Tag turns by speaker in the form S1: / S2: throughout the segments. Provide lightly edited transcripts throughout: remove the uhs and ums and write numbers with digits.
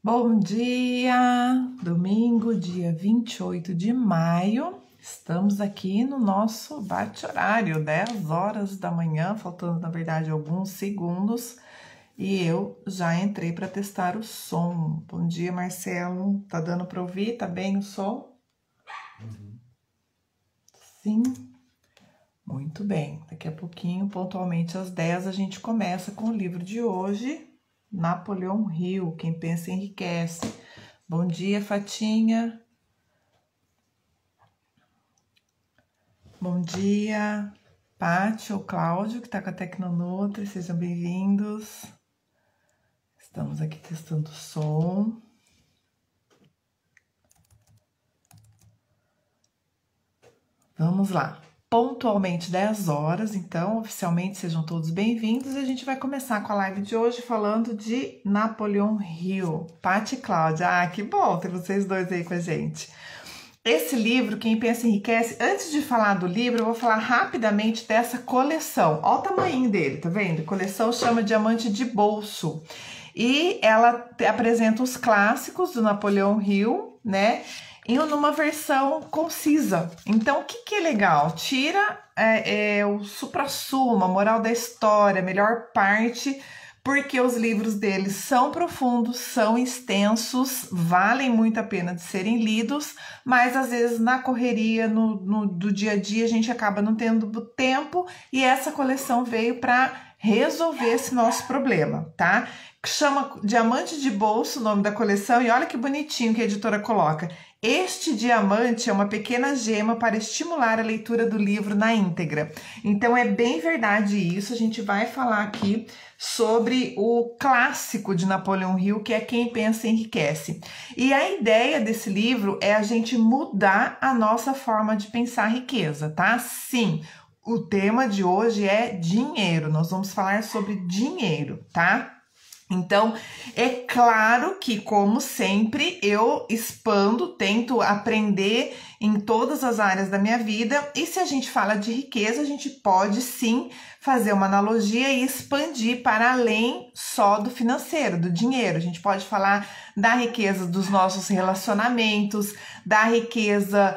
S1: Bom dia! Domingo, dia 28 de maio. Estamos aqui no nosso bate-horário, 10 horas da manhã, faltando na verdade alguns segundos, e eu já entrei para testar o som. Bom dia, Marcelo. Tá dando para ouvir? Tá bem o som? Sim. Muito bem. Daqui a pouquinho, pontualmente às 10, a gente começa com o livro de hoje, Napoleão Hill, Quem Pensa Enriquece. Bom dia, Fatinha. Bom dia, Pati ou Cláudio, que está com a Tecnonutri, sejam bem-vindos. Estamos aqui testando o som. Vamos lá. Pontualmente 10 horas, então, oficialmente sejam todos bem-vindos. E a gente vai começar com a live de hoje falando de Napoleão Hill. Pati e Cláudia, que bom ter vocês dois aí com a gente. Esse livro, Quem Pensa Enriquece, antes de falar do livro, eu vou falar rapidamente dessa coleção. Olha o tamanho dele, tá vendo? A coleção chama Diamante de Bolso. E ela apresenta os clássicos do Napoleão Hill, né? Numa versão concisa. Então, o que é legal? Tira o suprassumo, a moral da história, a melhor parte, porque os livros deles são profundos, são extensos, valem muito a pena de serem lidos, mas às vezes na correria do dia a dia a gente acaba não tendo tempo, e essa coleção veio para resolver esse nosso problema, tá? Chama Diamante de Bolso, o nome da coleção, e olha que bonitinho que a editora coloca. Este diamante é uma pequena gema para estimular a leitura do livro na íntegra. Então é bem verdade isso, a gente vai falar aqui sobre o clássico de Napoleão Hill, que é Quem Pensa Enriquece. E a ideia desse livro é a gente mudar a nossa forma de pensar riqueza, tá? Sim, o tema de hoje é dinheiro, nós vamos falar sobre dinheiro, tá? Então, é claro que, como sempre, eu expando, tento aprender em todas as áreas da minha vida, e se a gente fala de riqueza, a gente pode sim fazer uma analogia e expandir para além só do financeiro, do dinheiro. A gente pode falar da riqueza dos nossos relacionamentos, da riqueza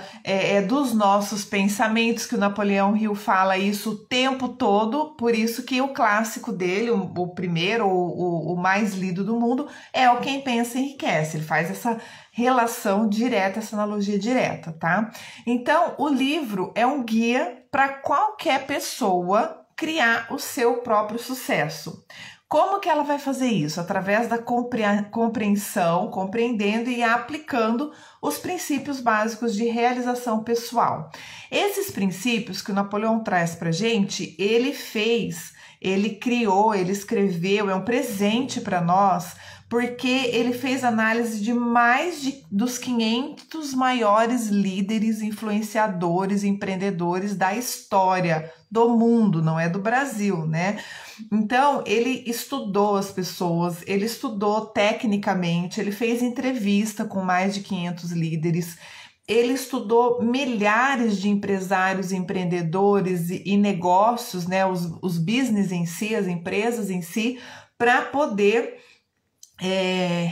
S1: dos nossos pensamentos, que o Napoleão Hill fala isso o tempo todo, por isso que o clássico dele, o primeiro, o mais lido do mundo, é o Quem Pensa Enriquece. Ele faz essa relação direta, essa analogia direta, tá? Então, o livro é um guia para qualquer pessoa criar o seu próprio sucesso. Como que ela vai fazer isso? Através da compreensão, compreendendo e aplicando os princípios básicos de realização pessoal. Esses princípios que o Napoleão traz pra gente, ele fez, ele criou, ele escreveu, é um presente para nós, porque ele fez análise de dos 500 maiores líderes, influenciadores, empreendedores da história do mundo, não é do Brasil, né? Então, ele estudou as pessoas, ele estudou tecnicamente, ele fez entrevista com mais de 500 líderes, ele estudou milhares de empresários, empreendedores e negócios, né? Os business em si, as empresas em si, para poder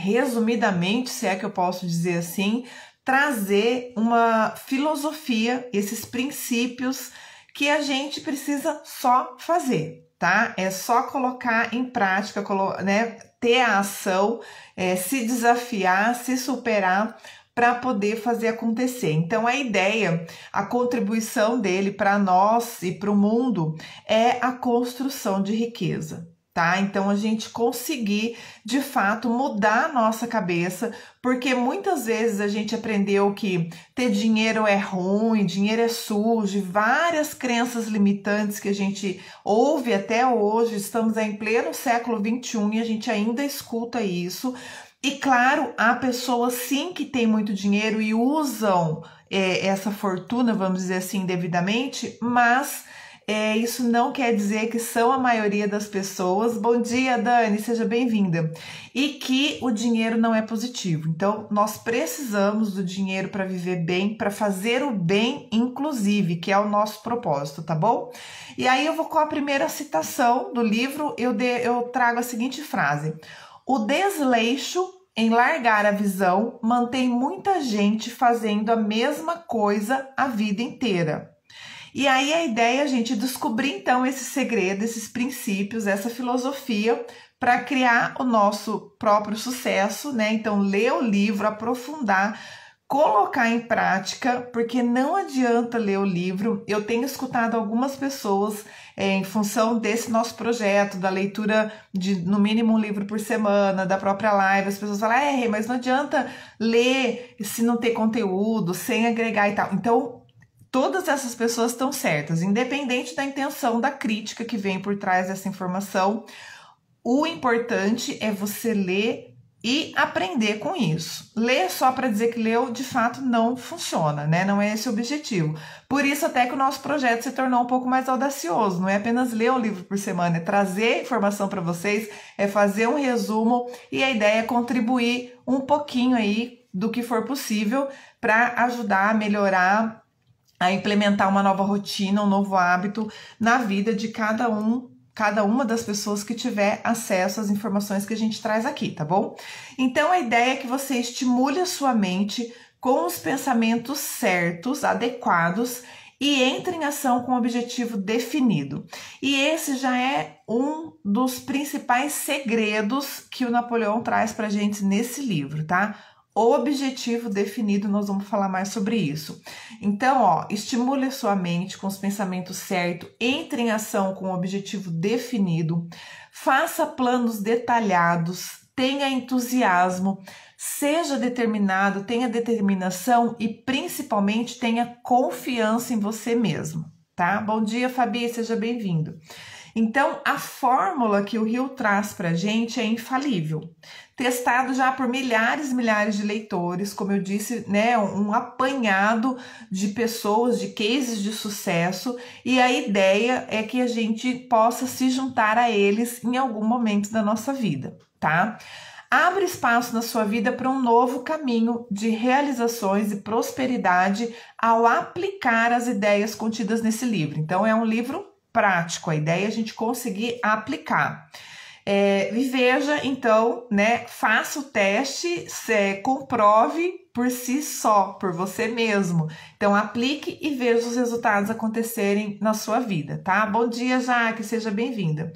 S1: resumidamente, se é que eu posso dizer assim, trazer uma filosofia, esses princípios que a gente precisa só fazer, tá? É só colocar em prática, né? Ter a ação, se desafiar, se superar para poder fazer acontecer. Então, a ideia, a contribuição dele para nós e para o mundo é a construção de riqueza. Tá? Então, a gente conseguir, de fato, mudar a nossa cabeça, porque muitas vezes a gente aprendeu que ter dinheiro é ruim, dinheiro é sujo, várias crenças limitantes que a gente ouve até hoje, estamos em pleno século XXI e a gente ainda escuta isso. E claro, há pessoas sim que têm muito dinheiro e usam essa fortuna, vamos dizer assim, devidamente, mas isso não quer dizer que são a maioria das pessoas. Bom dia, Dani, seja bem-vinda. E que o dinheiro não é positivo. Então, nós precisamos do dinheiro para viver bem, para fazer o bem, inclusive, que é o nosso propósito, tá bom? E aí eu vou com a primeira citação do livro, eu trago a seguinte frase: o desleixo em largar a visão mantém muita gente fazendo a mesma coisa a vida inteira. E aí a ideia é a gente descobrir então esse segredo, esses princípios, essa filosofia para criar o nosso próprio sucesso, né? Então ler o livro, aprofundar, colocar em prática, porque não adianta ler o livro. Eu tenho escutado algumas pessoas em função desse nosso projeto, da leitura de no mínimo um livro por semana, da própria live, as pessoas falam, mas não adianta ler se não ter conteúdo, sem agregar e tal. Então, todas essas pessoas estão certas, independente da intenção da crítica que vem por trás dessa informação. O importante é você ler e aprender com isso. Ler só para dizer que leu, de fato, não funciona, né? Não é esse o objetivo. Por isso até que o nosso projeto se tornou um pouco mais audacioso. Não é apenas ler um livro por semana, é trazer informação para vocês, é fazer um resumo e a ideia é contribuir um pouquinho aí do que for possível para ajudar a melhorar, a implementar uma nova rotina, um novo hábito na vida de cada uma das pessoas que tiver acesso às informações que a gente traz aqui, tá bom? Então a ideia é que você estimule a sua mente com os pensamentos certos, adequados e entre em ação com um objetivo definido. E esse já é um dos principais segredos que o Napoleão traz pra gente nesse livro, tá? Objetivo definido, nós vamos falar mais sobre isso. Então, estimule a sua mente com os pensamentos certos, entre em ação com o objetivo definido, faça planos detalhados, tenha entusiasmo, seja determinado, tenha determinação e principalmente tenha confiança em você mesmo, tá? Bom dia, Fabi, seja bem-vindo. Então, a fórmula que o Rio traz pra gente é infalível. Testado já por milhares e milhares de leitores, como eu disse, né, um apanhado de pessoas, de cases de sucesso, e a ideia é que a gente possa se juntar a eles em algum momento da nossa vida, tá? Abre espaço na sua vida para um novo caminho de realizações e prosperidade ao aplicar as ideias contidas nesse livro. Então, é um livro prático, a ideia é a gente conseguir aplicar. E veja, então, né, faça o teste, comprove por si só, por você mesmo. Então, aplique e veja os resultados acontecerem na sua vida, tá? Bom dia, Jaque, seja bem-vinda.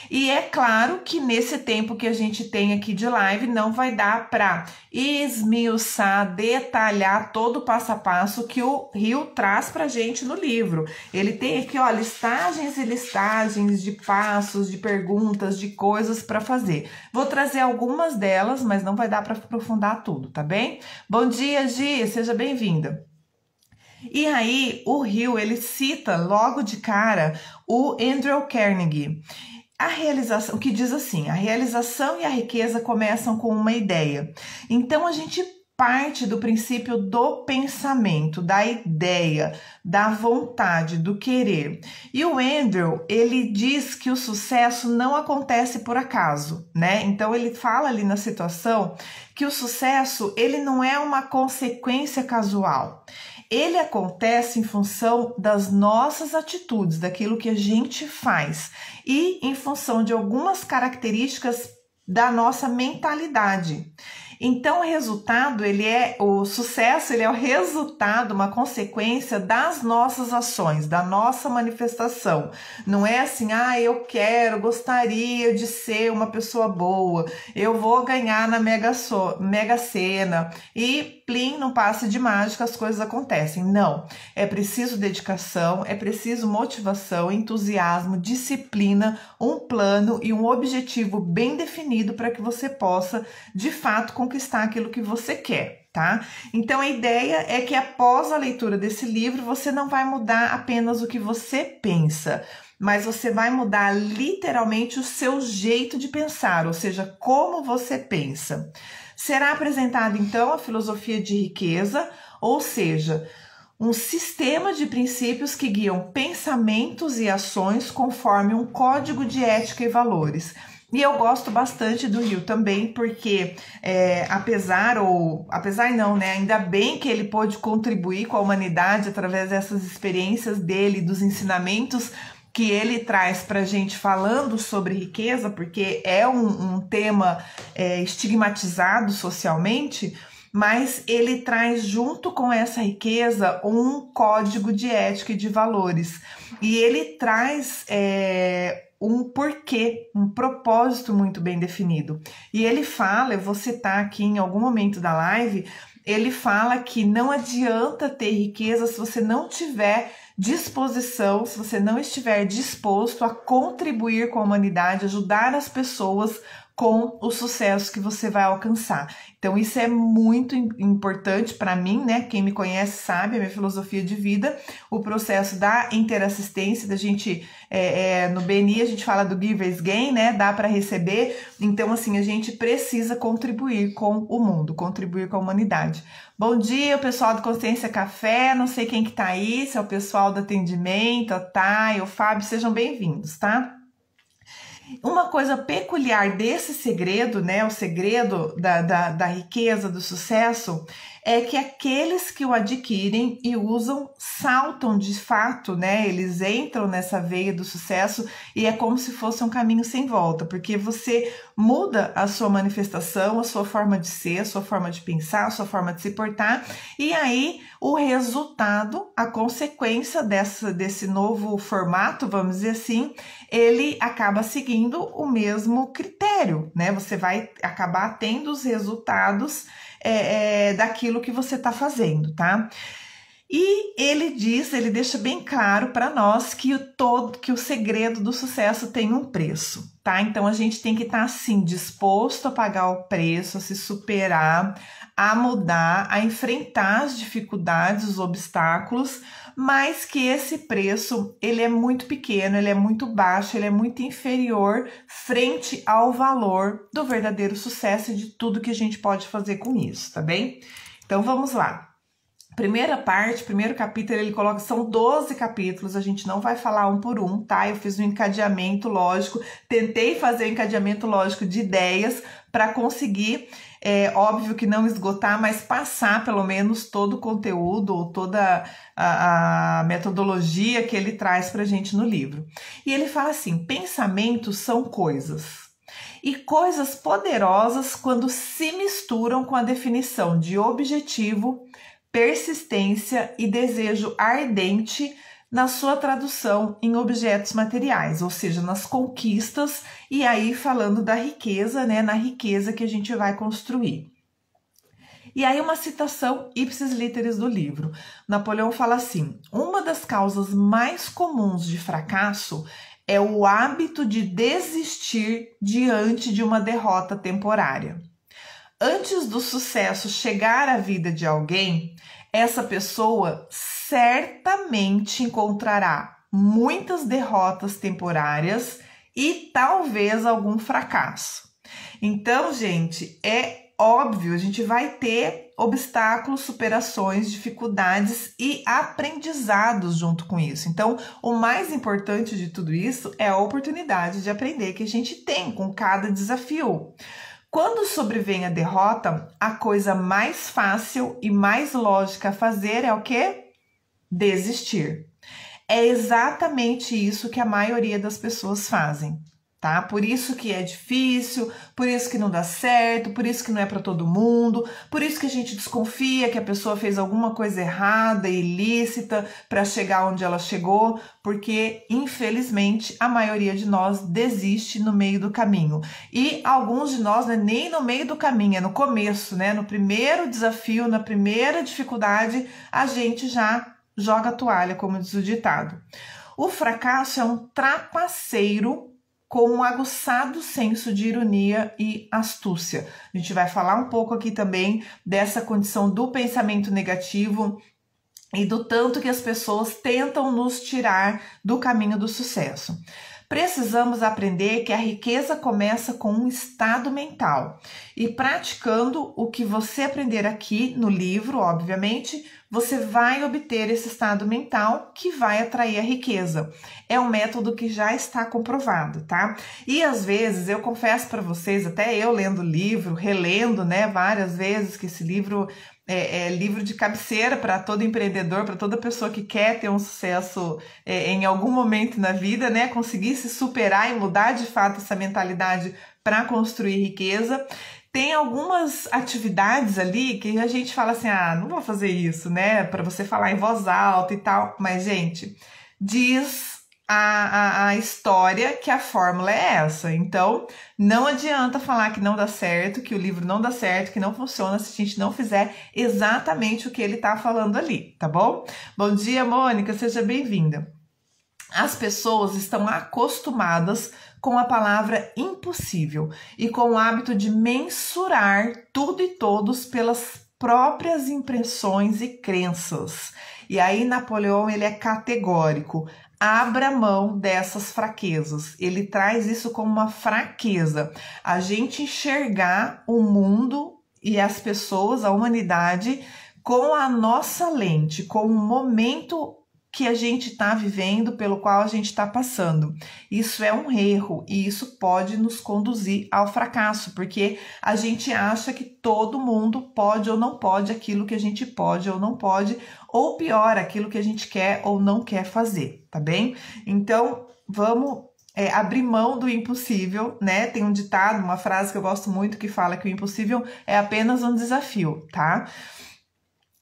S1: E é claro que nesse tempo que a gente tem aqui de live, não vai dar para esmiuçar, detalhar todo o passo a passo que o Rio traz pra gente no livro. Ele tem aqui, ó, listagens e listagens de passos, de perguntas, de coisas para fazer. Vou trazer algumas delas, mas não vai dar para aprofundar tudo, tá bem? Bom dia, Gi, seja bem-vinda. E aí, o Rio, ele cita logo de cara o Andrew Carnegie. A realização, que diz assim, a realização e a riqueza começam com uma ideia. Então, a gente parte do princípio do pensamento, da ideia, da vontade, do querer. E o Andrew, ele diz que o sucesso não acontece por acaso, né? Então, ele fala ali na situação que o sucesso, ele não é uma consequência casual. Ele acontece em função das nossas atitudes, daquilo que a gente faz e em função de algumas características da nossa mentalidade. Então, o sucesso, ele é o resultado, uma consequência das nossas ações, da nossa manifestação. Não é assim, gostaria de ser uma pessoa boa, eu vou ganhar na Mega Sena e plim, num passe de mágica as coisas acontecem. Não, é preciso dedicação, é preciso motivação, entusiasmo, disciplina, um plano e um objetivo bem definido para que você possa, de fato, conquistar aquilo que você quer, tá? Então, a ideia é que após a leitura desse livro, você não vai mudar apenas o que você pensa, mas você vai mudar literalmente o seu jeito de pensar, ou seja, como você pensa. Será apresentada, então, a filosofia de riqueza, ou seja, um sistema de princípios que guiam pensamentos e ações conforme um código de ética e valores. E eu gosto bastante do Rio também, porque ainda bem que ele pôde contribuir com a humanidade através dessas experiências dele, dos ensinamentos que ele traz para a gente falando sobre riqueza, porque é um tema estigmatizado socialmente, mas ele traz junto com essa riqueza um código de ética e de valores. E ele traz um porquê, um propósito muito bem definido. E ele fala, eu vou citar aqui em algum momento da live, ele fala que não adianta ter riqueza se você não tiver disposição, se você não estiver disposto a contribuir com a humanidade, ajudar as pessoas com o sucesso que você vai alcançar. Então isso é muito importante para mim, né? Quem me conhece sabe, a minha filosofia de vida, o processo da interassistência, da gente, no BNI a gente fala do Giver's Gain, né? Dá para receber, então assim, a gente precisa contribuir com o mundo, contribuir com a humanidade. Bom dia, pessoal do Consciência Café, não sei quem que tá aí, se é o pessoal do atendimento, a Thay, o Fábio, sejam bem-vindos, tá? Uma coisa peculiar desse segredo, né, o segredo da riqueza, do sucesso, é que aqueles que o adquirem e usam saltam de fato, né, eles entram nessa veia do sucesso e é como se fosse um caminho sem volta, porque você muda a sua manifestação, a sua forma de ser, a sua forma de pensar, a sua forma de se portar, e aí o resultado, a consequência desse novo formato, vamos dizer assim, ele acaba seguindo o mesmo critério, né? Você vai acabar tendo os resultados daquilo que você está fazendo, tá? E ele deixa bem claro para nós que o segredo do sucesso tem um preço, tá? Então a gente tem que estar assim disposto a pagar o preço, a se superar, a mudar, a enfrentar as dificuldades, os obstáculos, mas que esse preço ele é muito pequeno, ele é muito baixo, ele é muito inferior frente ao valor do verdadeiro sucesso e de tudo que a gente pode fazer com isso, tá bem? Então vamos lá. Primeira parte, primeiro capítulo, ele coloca, são 12 capítulos, a gente não vai falar um por um, tá? Eu fiz um encadeamento lógico, tentei fazer um encadeamento lógico de ideias para conseguir, óbvio que não esgotar, mas passar pelo menos todo o conteúdo ou toda a metodologia que ele traz pra gente no livro. E ele fala assim, pensamentos são coisas. E coisas poderosas quando se misturam com a definição de objetivo, persistência e desejo ardente na sua tradução em objetos materiais, ou seja, nas conquistas, e aí falando da riqueza, né, na riqueza que a gente vai construir. E aí uma citação ipsis literis do livro. Napoleão fala assim, uma das causas mais comuns de fracasso é o hábito de desistir diante de uma derrota temporária. Antes do sucesso chegar à vida de alguém, essa pessoa certamente encontrará muitas derrotas temporárias e talvez algum fracasso. Então, gente, é óbvio, a gente vai ter obstáculos, superações, dificuldades e aprendizados junto com isso. Então, o mais importante de tudo isso é a oportunidade de aprender que a gente tem com cada desafio. Quando sobrevém a derrota, a coisa mais fácil e mais lógica a fazer é o quê? Desistir. É exatamente isso que a maioria das pessoas fazem, tá? Por isso que é difícil, por isso que não dá certo, por isso que não é para todo mundo, por isso que a gente desconfia que a pessoa fez alguma coisa errada, ilícita, para chegar onde ela chegou, porque, infelizmente, a maioria de nós desiste no meio do caminho. E alguns de nós, né, nem no meio do caminho, é no começo, né? No primeiro desafio, na primeira dificuldade, a gente já joga a toalha, como diz o ditado. O fracasso é um trapaceiro com um aguçado senso de ironia e astúcia. A gente vai falar um pouco aqui também dessa condição do pensamento negativo e do tanto que as pessoas tentam nos tirar do caminho do sucesso. Precisamos aprender que a riqueza começa com um estado mental e praticando o que você aprender aqui no livro, obviamente, você vai obter esse estado mental que vai atrair a riqueza. É um método que já está comprovado, tá? E às vezes, eu confesso para vocês, até eu lendo o livro, relendo, né, várias vezes, que esse livro livro de cabeceira para todo empreendedor, para toda pessoa que quer ter um sucesso em algum momento na vida, né? Conseguir se superar e mudar de fato essa mentalidade para construir riqueza. Tem algumas atividades ali que a gente fala assim, não vou fazer isso, né? Para você falar em voz alta e tal. Mas, gente, diz a história que a fórmula é essa. Então, não adianta falar que não dá certo, que o livro não dá certo, que não funciona se a gente não fizer exatamente o que ele tá falando ali, tá bom? Bom dia, Mônica, seja bem-vinda. As pessoas estão acostumadas com a palavra impossível e com o hábito de mensurar tudo e todos pelas próprias impressões e crenças. E aí Napoleão, ele é categórico. Abra mão dessas fraquezas. Ele traz isso como uma fraqueza. A gente enxergar o mundo e as pessoas, a humanidade, com a nossa lente, com o momento que a gente está vivendo, pelo qual a gente está passando. Isso é um erro e isso pode nos conduzir ao fracasso, porque a gente acha que todo mundo pode ou não pode aquilo que a gente pode ou não pode, ou pior, aquilo que a gente quer ou não quer fazer, tá bem? Então, vamos abrir mão do impossível, né? Tem um ditado, uma frase que eu gosto muito que fala que o impossível é apenas um desafio, tá?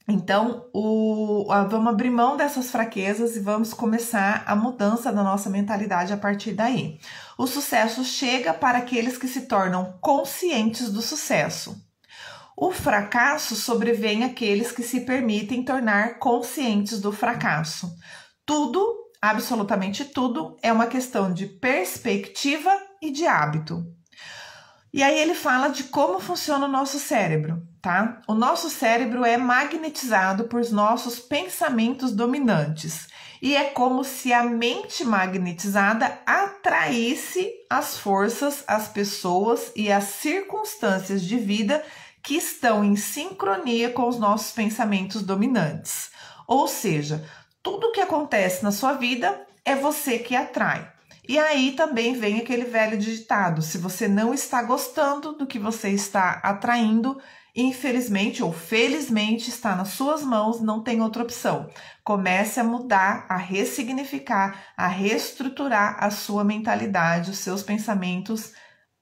S1: Então, vamos abrir mão dessas fraquezas e vamos começar a mudança da nossa mentalidade a partir daí. O sucesso chega para aqueles que se tornam conscientes do sucesso. O fracasso sobrevém àqueles que se permitem tornar conscientes do fracasso. Tudo, absolutamente tudo, é uma questão de perspectiva e de hábito. E aí ele fala de como funciona o nosso cérebro, tá? O nosso cérebro é magnetizado por nossos pensamentos dominantes. E é como se a mente magnetizada atraísse as forças, as pessoas e as circunstâncias de vida que estão em sincronia com os nossos pensamentos dominantes. Ou seja, tudo que acontece na sua vida é você que atrai. E aí também vem aquele velho ditado: se você não está gostando do que você está atraindo, infelizmente ou felizmente está nas suas mãos, não tem outra opção. Comece a mudar, a ressignificar, a reestruturar a sua mentalidade, os seus pensamentos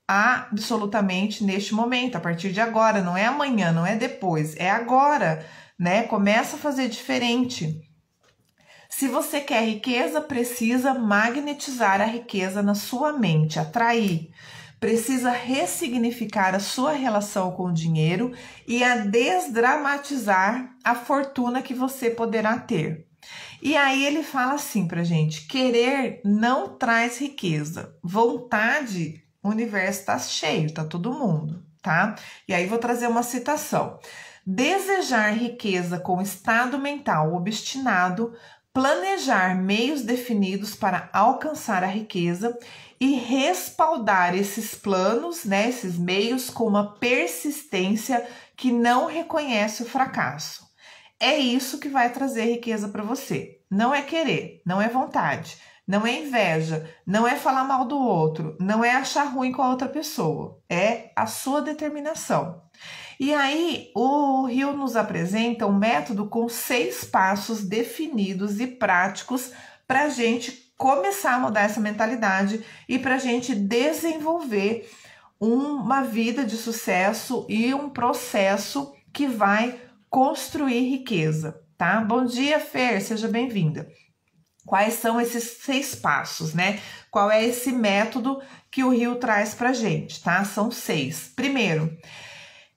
S1: absolutamente neste momento, a partir de agora, não é amanhã, não é depois, é agora, né? Começa a fazer diferente. Se você quer riqueza, precisa magnetizar a riqueza na sua mente, atrair. Precisa ressignificar a sua relação com o dinheiro e a desdramatizar a fortuna que você poderá ter. E aí ele fala assim pra gente: querer não traz riqueza. Vontade, o universo tá cheio, tá todo mundo, tá? E aí vou trazer uma citação. Desejar riqueza com estado mental obstinado, planejar meios definidos para alcançar a riqueza e respaldar esses planos, né, esses meios com uma persistência que não reconhece o fracasso. É isso que vai trazer riqueza para você. Não é querer, não é vontade, não é inveja, não é falar mal do outro, não é achar ruim com a outra pessoa. É a sua determinação. E aí, o Rio nos apresenta um método com 6 passos definidos e práticos para a gente começar a mudar essa mentalidade e para a gente desenvolver uma vida de sucesso e um processo que vai construir riqueza, tá? Bom dia, Fer, seja bem-vinda. Quais são esses 6 passos, né? Qual é esse método que o Rio traz para a gente, tá? São 6. Primeiro,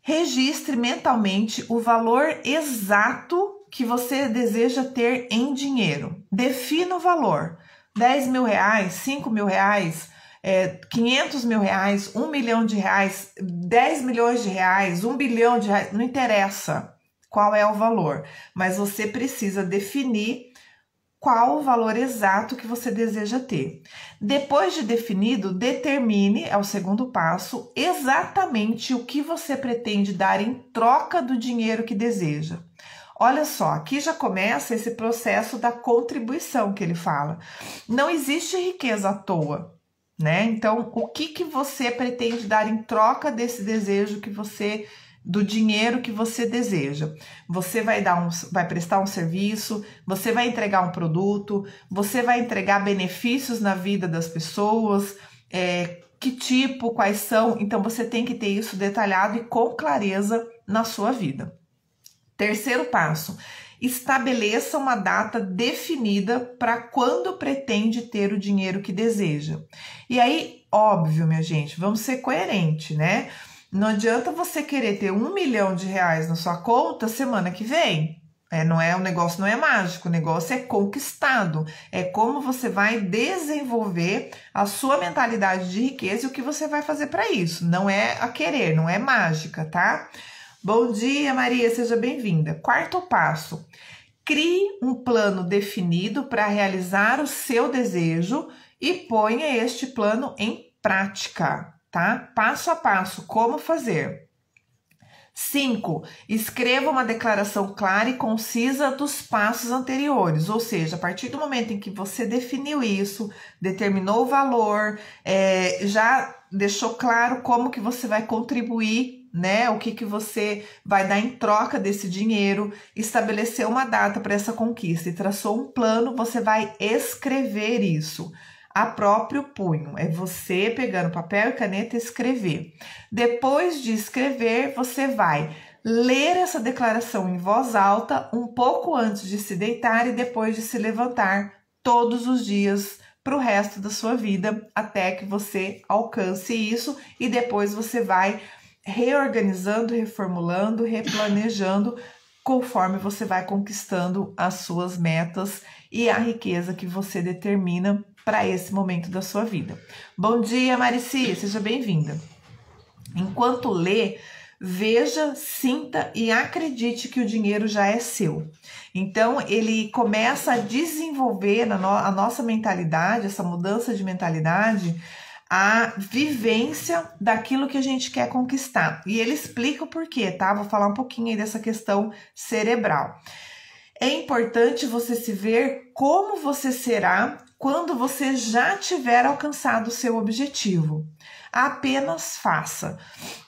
S1: registre mentalmente o valor exato que você deseja ter em dinheiro. Defina o valor. 10 mil reais, 5 mil reais, 500 mil reais, 1 milhão de reais, 10 milhões de reais, 1 bilhão de reais, não interessa qual é o valor, mas você precisa definir qual o valor exato que você deseja ter. Depois de definido, determine, é o segundo passo, exatamente o que você pretende dar em troca do dinheiro que deseja. Olha só, aqui já começa esse processo da contribuição que ele fala. Não existe riqueza à toa, né? Então, o que você pretende dar em troca desse desejo que você do dinheiro que você deseja. Você vai prestar um serviço, você vai entregar um produto, você vai entregar benefícios na vida das pessoas, que tipo, quais são. Então você tem que ter isso detalhado e com clareza na sua vida. Terceiro passo, estabeleça uma data definida para quando pretende ter o dinheiro que deseja. E aí, óbvio, minha gente, vamos ser coerentes, né? Não adianta você querer ter R$1 milhão na sua conta semana que vem. O negócio não é mágico, o negócio é conquistado. É como você vai desenvolver a sua mentalidade de riqueza e o que você vai fazer para isso. Não é a querer, não é mágica, tá? Bom dia, Maria, seja bem-vinda. Quarto passo, crie um plano definido para realizar o seu desejo e ponha este plano em prática, tá? Passo a passo, como fazer. 5. Escreva uma declaração clara e concisa dos passos anteriores, ou seja, a partir do momento em que você definiu isso, determinou o valor, já deixou claro como que você vai contribuir, né? O que você vai dar em troca desse dinheiro, estabeleceu uma data para essa conquista e traçou um plano, você vai escrever isso a próprio punho. É você pegando papel e caneta e escrever. Depois de escrever, você vai ler essa declaração em voz alta um pouco antes de se deitar e depois de se levantar todos os dias para o resto da sua vida, até que você alcance isso e depois você vai reorganizando, reformulando, replanejando conforme você vai conquistando as suas metas e a riqueza que você determina para esse momento da sua vida. Bom dia, Marici, seja bem-vinda. Enquanto lê, veja, sinta e acredite que o dinheiro já é seu. Então, ele começa a desenvolver a nossa mentalidade, essa mudança de mentalidade, a vivência daquilo que a gente quer conquistar. E ele explica o porquê, tá? Vou falar um pouquinho aí dessa questão cerebral. É importante você se ver como você será quando você já tiver alcançado o seu objetivo. Apenas faça.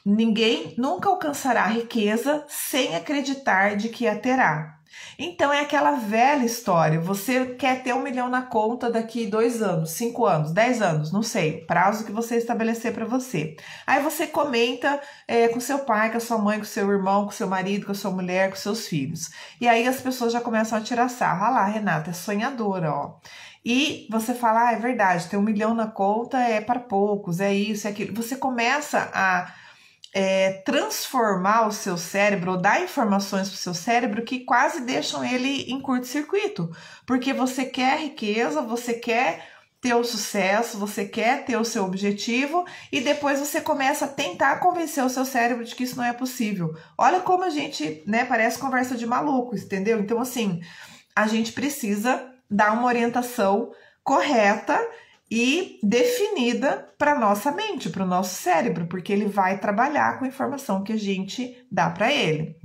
S1: Ninguém nunca alcançará a riqueza sem acreditar de que a terá. Então é aquela velha história, você quer ter 1 milhão na conta daqui 2 anos, 5 anos, 10 anos, não sei, prazo que você estabelecer para você. Aí você comenta com seu pai, com a sua mãe, com seu irmão, com seu marido, com a sua mulher, com seus filhos. E aí as pessoas já começam a tirar sarro. Ah lá, Renata, é sonhadora, ó. E você fala, é verdade, ter 1 milhão na conta é para poucos, é isso, é aquilo. Você começa a transformar o seu cérebro, ou dar informações para o seu cérebro que quase deixam ele em curto-circuito, porque você quer riqueza, você quer ter o sucesso, você quer ter o seu objetivo e depois você começa a tentar convencer o seu cérebro de que isso não é possível. Olha como a gente, né, parece conversa de maluco, entendeu? Então, assim, a gente precisa dar uma orientação correta e definida para nossa mente, para o nosso cérebro, porque ele vai trabalhar com a informação que a gente dá para ele.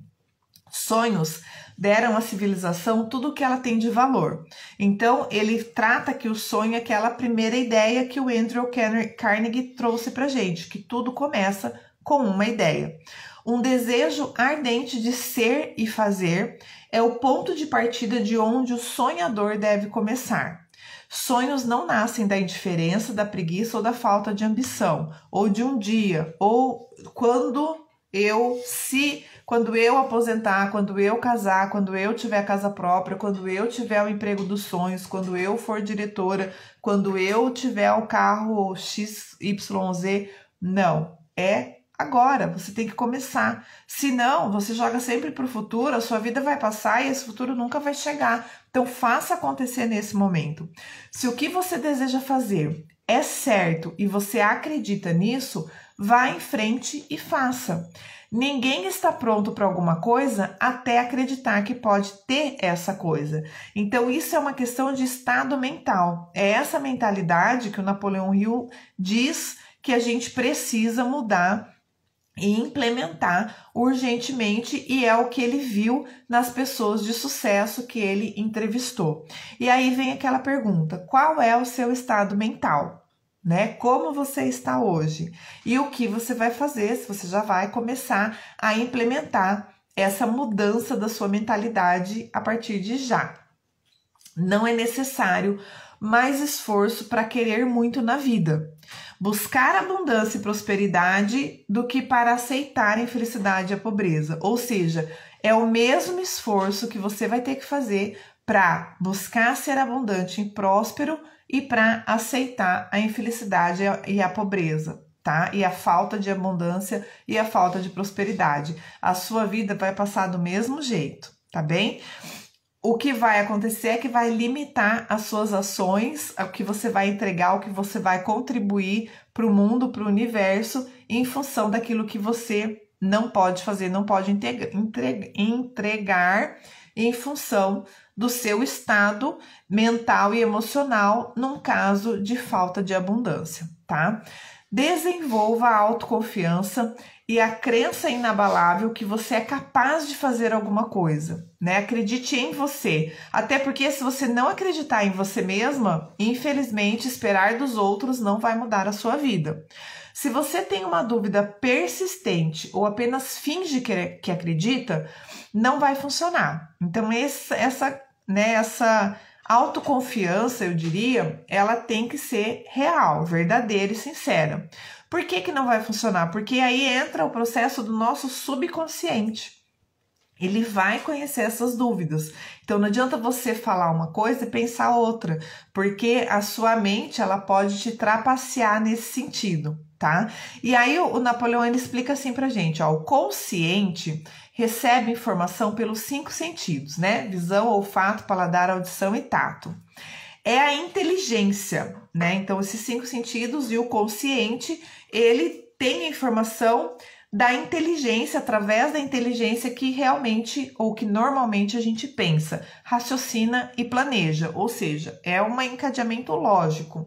S1: Sonhos deram à civilização tudo o que ela tem de valor. Então, ele trata que o sonho é aquela primeira ideia que o Andrew Carnegie trouxe para gente, que tudo começa com uma ideia. Um desejo ardente de ser e fazer é o ponto de partida de onde o sonhador deve começar. Sonhos não nascem da indiferença, da preguiça ou da falta de ambição, ou de um dia, ou quando eu aposentar, quando eu casar, quando eu tiver casa própria, quando eu tiver o emprego dos sonhos, quando eu for diretora, quando eu tiver o carro XYZ. Não, é agora, você tem que começar. Senão, você joga sempre para o futuro, a sua vida vai passar e esse futuro nunca vai chegar. Então, faça acontecer nesse momento. Se o que você deseja fazer é certo e você acredita nisso, vá em frente e faça. Ninguém está pronto para alguma coisa até acreditar que pode ter essa coisa. Então, isso é uma questão de estado mental. É essa mentalidade que o Napoleão Hill diz que a gente precisa mudar e implementar urgentemente, e é o que ele viu nas pessoas de sucesso que ele entrevistou. E aí vem aquela pergunta: qual é o seu estado mental? né? Como você está hoje e o que você vai fazer, se você já vai começar a implementar essa mudança da sua mentalidade a partir de já. Não é necessário mais esforço para querer muito na vida. Buscar abundância e prosperidade do que para aceitar a infelicidade e a pobreza. Ou seja, é o mesmo esforço que você vai ter que fazer para buscar ser abundante e próspero e para aceitar a infelicidade e a pobreza, tá? E a falta de abundância e a falta de prosperidade. A sua vida vai passar do mesmo jeito, tá bem? O que vai acontecer é que vai limitar as suas ações, o que você vai entregar, o que você vai contribuir para o mundo, para o universo, em função daquilo que você não pode fazer, não pode entregar em função do seu estado mental e emocional, num caso de falta de abundância, tá? Desenvolva a autoconfiança e a crença inabalável que você é capaz de fazer alguma coisa, né? Acredite em você, até porque se você não acreditar em você mesma, infelizmente esperar dos outros não vai mudar a sua vida. Se você tem uma dúvida persistente ou apenas finge que acredita, não vai funcionar. Então essa autoconfiança, eu diria, ela tem que ser real, verdadeira e sincera. Por que não vai funcionar? Porque aí entra o processo do nosso subconsciente. Ele vai conhecer essas dúvidas. Então não adianta você falar uma coisa e pensar outra, porque a sua mente ela pode te trapacear nesse sentido, tá? E aí o Napoleão ele explica assim pra gente, ó, o consciente recebe informação pelos 5 sentidos, né? Visão, olfato, paladar, audição e tato. É a inteligência, né? Então, esses 5 sentidos e o consciente, ele tem a informação da inteligência, através da inteligência que realmente, ou que normalmente a gente pensa, raciocina e planeja, ou seja, é um encadeamento lógico.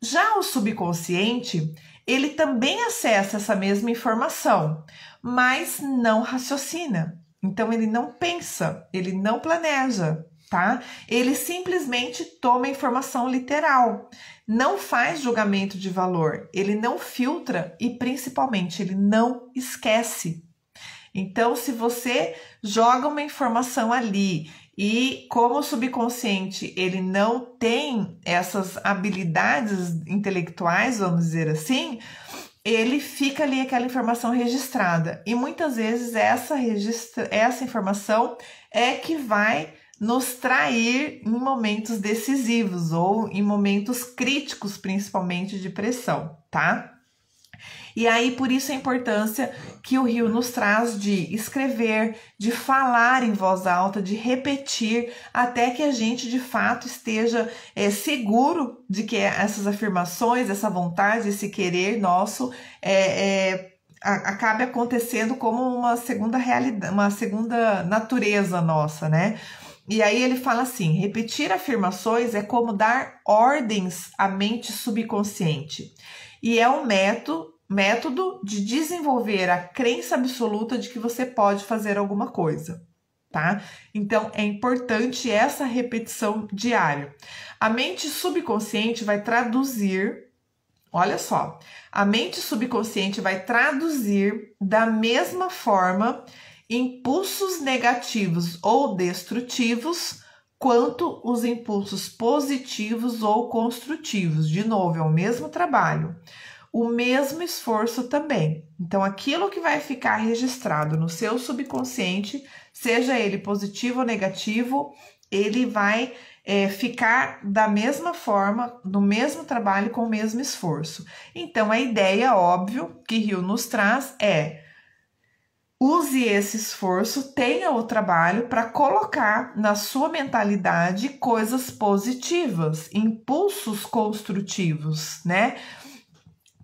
S1: Já o subconsciente, ele também acessa essa mesma informação, mas não raciocina. Então, ele não pensa, ele não planeja, tá? Ele simplesmente toma a informação literal, não faz julgamento de valor, ele não filtra e, principalmente, ele não esquece. Então, se você joga uma informação ali e como o subconsciente ele não tem essas habilidades intelectuais, vamos dizer assim, ele fica ali aquela informação registrada. E muitas vezes essa informação é que vai nos trair em momentos decisivos ou em momentos críticos, principalmente de pressão, tá? E aí, por isso a importância que o Rio nos traz de escrever, de falar em voz alta, de repetir, até que a gente de fato esteja seguro de que essas afirmações, essa vontade, esse querer nosso acabe acontecendo como uma segunda realidade, uma segunda natureza nossa, né? E aí ele fala assim, repetir afirmações é como dar ordens à mente subconsciente. E é um método de desenvolver a crença absoluta de que você pode fazer alguma coisa, tá? Então, é importante essa repetição diária. A mente subconsciente vai traduzir, olha só, a mente subconsciente vai traduzir da mesma forma impulsos negativos ou destrutivos quanto os impulsos positivos ou construtivos. De novo, é o mesmo trabalho. O mesmo esforço também. Então, aquilo que vai ficar registrado no seu subconsciente, seja ele positivo ou negativo, ele vai ficar da mesma forma, no mesmo trabalho, com o mesmo esforço. Então, a ideia, óbvio, que Rio nos traz é: use esse esforço, tenha o trabalho para colocar na sua mentalidade coisas positivas, impulsos construtivos, né?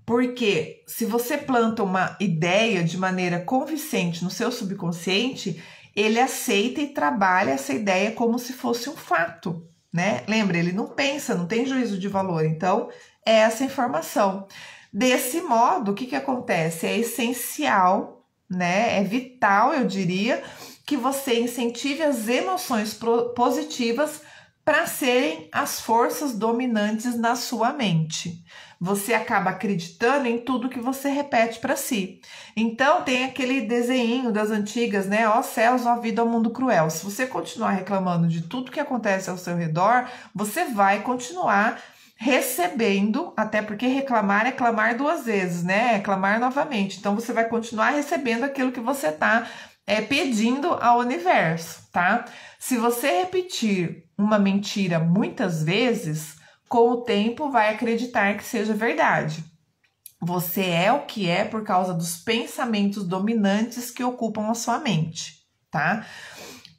S1: Porque se você planta uma ideia de maneira convincente no seu subconsciente, ele aceita e trabalha essa ideia como se fosse um fato, né? Lembra, ele não pensa, não tem juízo de valor, então é essa informação. Desse modo, o que acontece? É essencial, né? É vital, eu diria, que você incentive as emoções positivas para serem as forças dominantes na sua mente. você acaba acreditando em tudo que você repete para si. Então tem aquele desenho das antigas, né? Ó céus, ó vida, ó mundo cruel. Se você continuar reclamando de tudo que acontece ao seu redor, você vai continuar recebendo, até porque reclamar é clamar duas vezes, né? É clamar novamente. Então você vai continuar recebendo aquilo que você está pedindo ao universo, tá? Se você repetir uma mentira muitas vezes, com o tempo vai acreditar que seja verdade. Você é o que é por causa dos pensamentos dominantes que ocupam a sua mente, tá?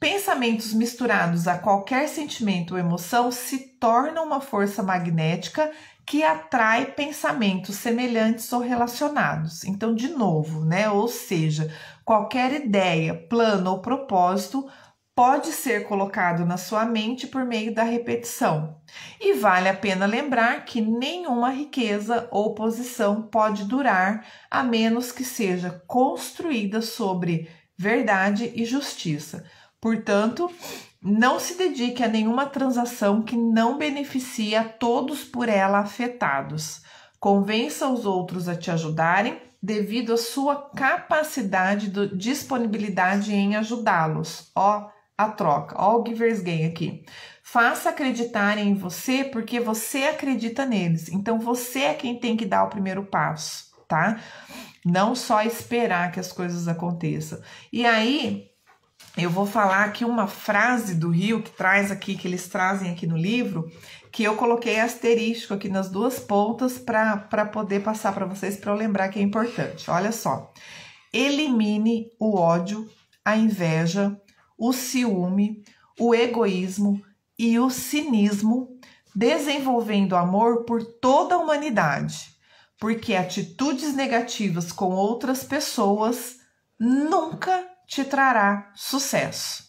S1: Pensamentos misturados a qualquer sentimento ou emoção se tornam uma força magnética que atrai pensamentos semelhantes ou relacionados. Então, de novo, né? Ou seja, qualquer ideia, plano ou propósito pode ser colocado na sua mente por meio da repetição. E vale a pena lembrar que nenhuma riqueza ou posição pode durar a menos que seja construída sobre verdade e justiça. Portanto, não se dedique a nenhuma transação que não beneficie a todos por ela afetados. Convença os outros a te ajudarem devido à sua capacidade de disponibilidade em ajudá-los. Ó, a troca, ó o giver's gain aqui. Faça acreditarem em você porque você acredita neles. Então, você é quem tem que dar o primeiro passo, tá? Não só esperar que as coisas aconteçam. E aí, eu vou falar aqui uma frase do Rio que eles trazem aqui no livro, que eu coloquei asterisco aqui nas duas pontas para poder passar para vocês, para eu lembrar que é importante. Olha só. Elimine o ódio, a inveja, o ciúme, o egoísmo e o cinismo, desenvolvendo amor por toda a humanidade, porque atitudes negativas com outras pessoas nunca te trará sucesso.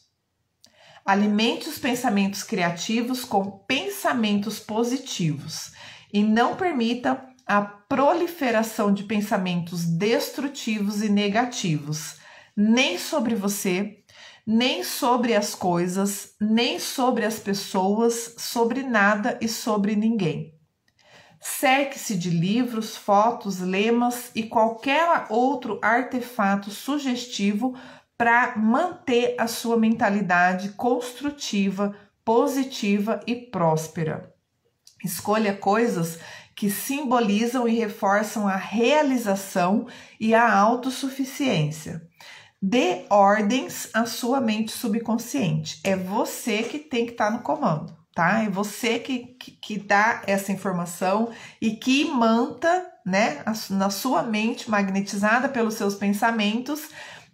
S1: Alimente os pensamentos criativos com pensamentos positivos e não permita a proliferação de pensamentos destrutivos e negativos, nem sobre você, nem sobre as coisas, nem sobre as pessoas, sobre nada e sobre ninguém. Cerque-se de livros, fotos, lemas e qualquer outro artefato sugestivo para manter a sua mentalidade construtiva, positiva e próspera. Escolha coisas que simbolizam e reforçam a realização e a autossuficiência. Dê ordens à sua mente subconsciente. É você que tem que estar no comando, tá? É você que dá essa informação e que imanta, né, na sua mente, magnetizada pelos seus pensamentos,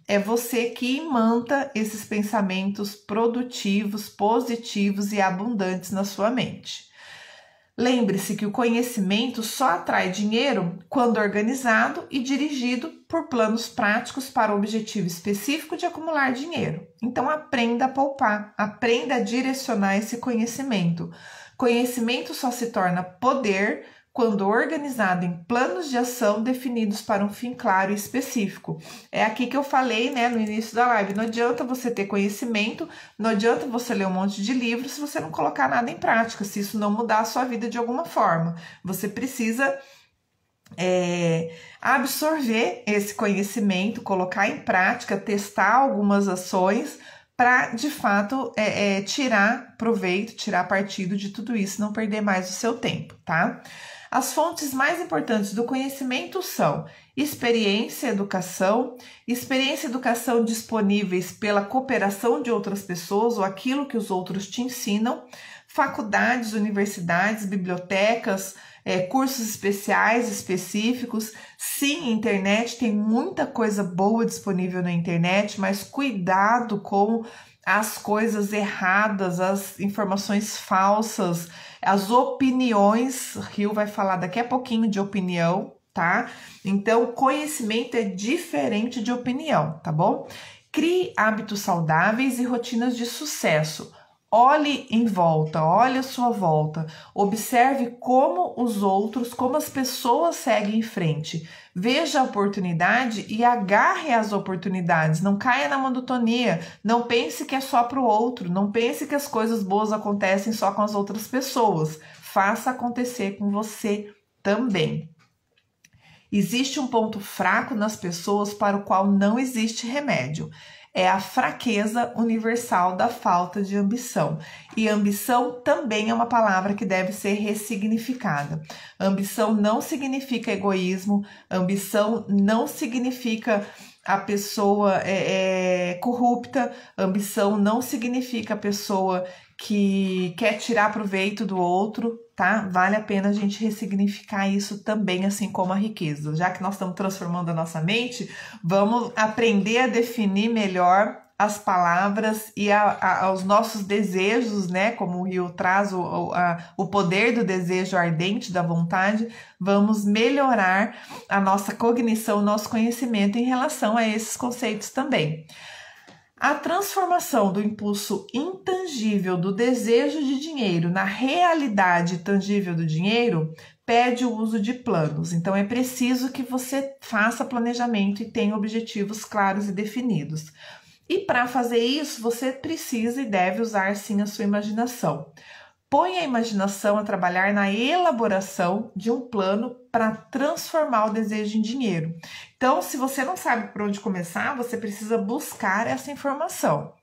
S1: é você que imanta esses pensamentos produtivos, positivos e abundantes na sua mente. Lembre-se que o conhecimento só atrai dinheiro quando organizado e dirigido por planos práticos para o objetivo específico de acumular dinheiro. Então, aprenda a poupar, aprenda a direcionar esse conhecimento. Conhecimento só se torna poder quando organizado em planos de ação definidos para um fim claro e específico. É aqui que eu falei, né, no início da live, não adianta você ter conhecimento, não adianta você ler um monte de livros se você não colocar nada em prática, se isso não mudar a sua vida de alguma forma. Você precisa absorver esse conhecimento, colocar em prática, testar algumas ações para, de fato, tirar proveito, tirar partido de tudo isso, não perder mais o seu tempo, tá? As fontes mais importantes do conhecimento são experiência e educação disponíveis pela cooperação de outras pessoas ou aquilo que os outros te ensinam, faculdades, universidades, bibliotecas, cursos especiais, específicos. Sim, internet, tem muita coisa boa disponível na internet, mas cuidado com as coisas erradas, as informações falsas, as opiniões. Rio vai falar daqui a pouquinho de opinião, tá? Então, conhecimento é diferente de opinião, tá bom? Crie hábitos saudáveis e rotinas de sucesso. Olhe em volta, olhe à sua volta, observe como os outros, como as pessoas seguem em frente. Veja a oportunidade e agarre as oportunidades, não caia na monotonia, não pense que é só para o outro, não pense que as coisas boas acontecem só com as outras pessoas. Faça acontecer com você também. Existe um ponto fraco nas pessoas para o qual não existe remédio. É a fraqueza universal da falta de ambição. E ambição também é uma palavra que deve ser ressignificada. Ambição não significa egoísmo, ambição não significa a pessoa corrupta, ambição não significa a pessoa que quer tirar proveito do outro, tá? Vale a pena a gente ressignificar isso também, assim como a riqueza. Já que nós estamos transformando a nossa mente, vamos aprender a definir melhor as palavras e os nossos desejos, né? Como o Rio traz o poder do desejo ardente, da vontade, vamos melhorar a nossa cognição, o nosso conhecimento em relação a esses conceitos também. A transformação do impulso intangível do desejo de dinheiro na realidade tangível do dinheiro pede o uso de planos. Então, é preciso que você faça planejamento e tenha objetivos claros e definidos. E para fazer isso, você precisa e deve usar sim a sua imaginação. Põe a imaginação a trabalhar na elaboração de um plano para transformar o desejo em dinheiro. Então, se você não sabe por onde começar, você precisa buscar essa informação.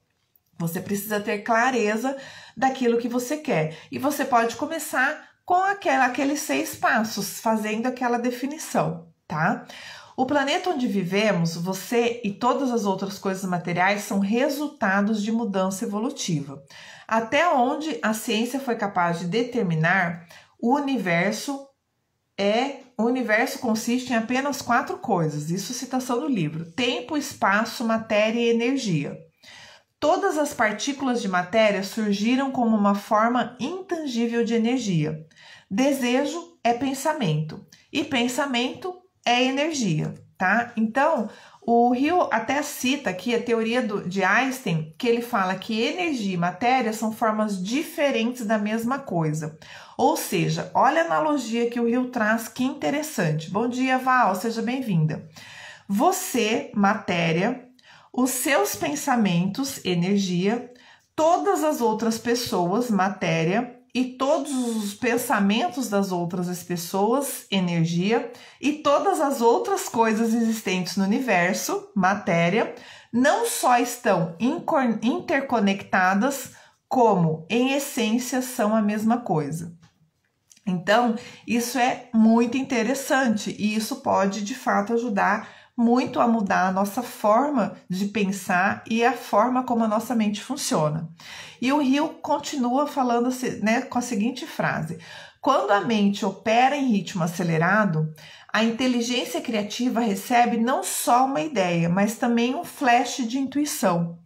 S1: Você precisa ter clareza daquilo que você quer. E você pode começar com aqueles 6 passos, fazendo aquela definição, tá? O planeta onde vivemos, você e todas as outras coisas materiais são resultados de mudança evolutiva. Até onde a ciência foi capaz de determinar, o universo consiste em apenas 4 coisas. Isso citação do livro: tempo, espaço, matéria e energia. Todas as partículas de matéria surgiram como uma forma intangível de energia. Desejo é pensamento e pensamento é energia, tá? Então, o Rio até cita aqui a teoria de Einstein, que ele fala que energia e matéria são formas diferentes da mesma coisa. Ou seja, olha a analogia que o Rio traz, que interessante. Bom dia, Val, seja bem-vinda. Você, matéria, os seus pensamentos, energia, todas as outras pessoas, matéria, e todos os pensamentos das outras pessoas, energia, e todas as outras coisas existentes no universo, matéria, não só estão interconectadas, como, em essência, são a mesma coisa. Então, isso é muito interessante e isso pode, de fato, ajudar muito a mudar a nossa forma de pensar e a forma como a nossa mente funciona. E o Rio continua falando, né, com a seguinte frase: quando a mente opera em ritmo acelerado, a inteligência criativa recebe não só uma ideia, mas também um flash de intuição.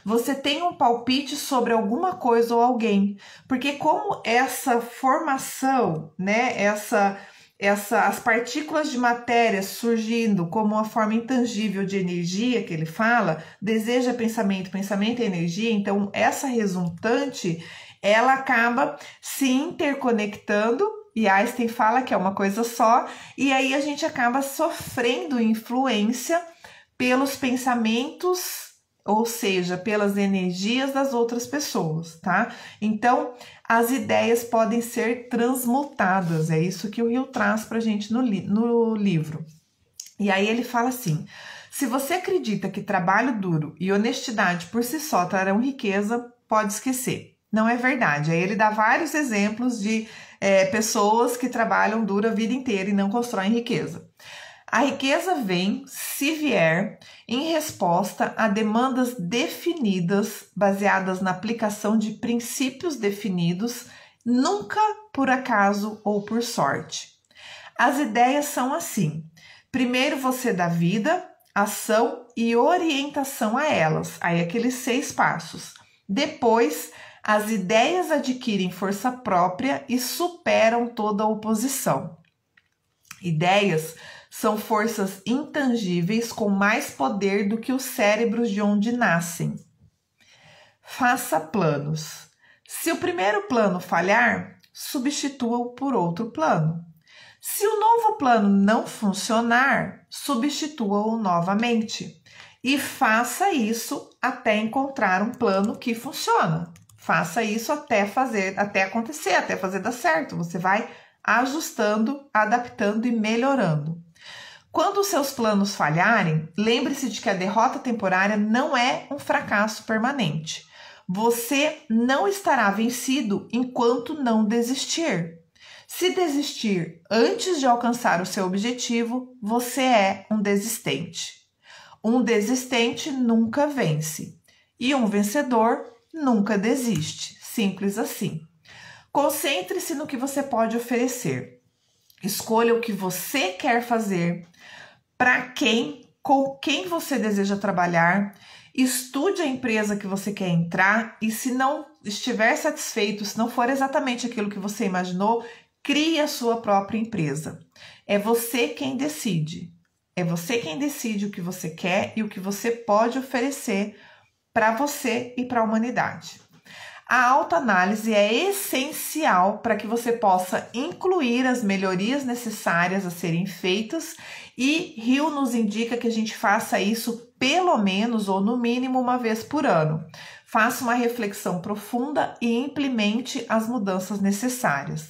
S1: Você tem um palpite sobre alguma coisa ou alguém, porque como essa formação, né, as partículas de matéria surgindo como uma forma intangível de energia que ele fala, desejo é pensamento, pensamento é energia, então essa resultante, ela acaba se interconectando, e Einstein fala que é uma coisa só, e aí a gente acaba sofrendo influência pelos pensamentos, ou seja, pelas energias das outras pessoas, tá? Então, as ideias podem ser transmutadas, é isso que o Rio traz pra gente no livro. E aí ele fala assim: se você acredita que trabalho duro e honestidade por si só trarão riqueza, pode esquecer. Não é verdade. Aí ele dá vários exemplos de pessoas que trabalham duro a vida inteira e não constroem riqueza. A riqueza vem, se vier, em resposta a demandas definidas, baseadas na aplicação de princípios definidos, nunca por acaso ou por sorte. As ideias são assim: primeiro você dá vida, ação e orientação a elas, aí aqueles 6 passos. Depois, as ideias adquirem força própria e superam toda a oposição. Ideias são forças intangíveis com mais poder do que os cérebros de onde nascem. Faça planos. Se o primeiro plano falhar, substitua-o por outro plano. Se o novo plano não funcionar, substitua-o novamente. E faça isso até encontrar um plano que funciona. Faça isso até acontecer, até fazer dar certo. Você vai ajustando, adaptando e melhorando. Quando os seus planos falharem, lembre-se de que a derrota temporária não é um fracasso permanente. Você não estará vencido enquanto não desistir. Se desistir antes de alcançar o seu objetivo, você é um desistente. Um desistente nunca vence e um vencedor nunca desiste. Simples assim. Concentre-se no que você pode oferecer. Escolha o que você quer fazer, para quem, com quem você deseja trabalhar. Estude a empresa que você quer entrar e, se não estiver satisfeito, se não for exatamente aquilo que você imaginou, crie a sua própria empresa. É você quem decide. É você quem decide o que você quer e o que você pode oferecer para você e para a humanidade. A autoanálise é essencial para que você possa incluir as melhorias necessárias a serem feitas, e Hill nos indica que a gente faça isso pelo menos ou no mínimo uma vez por ano. Faça uma reflexão profunda e implemente as mudanças necessárias.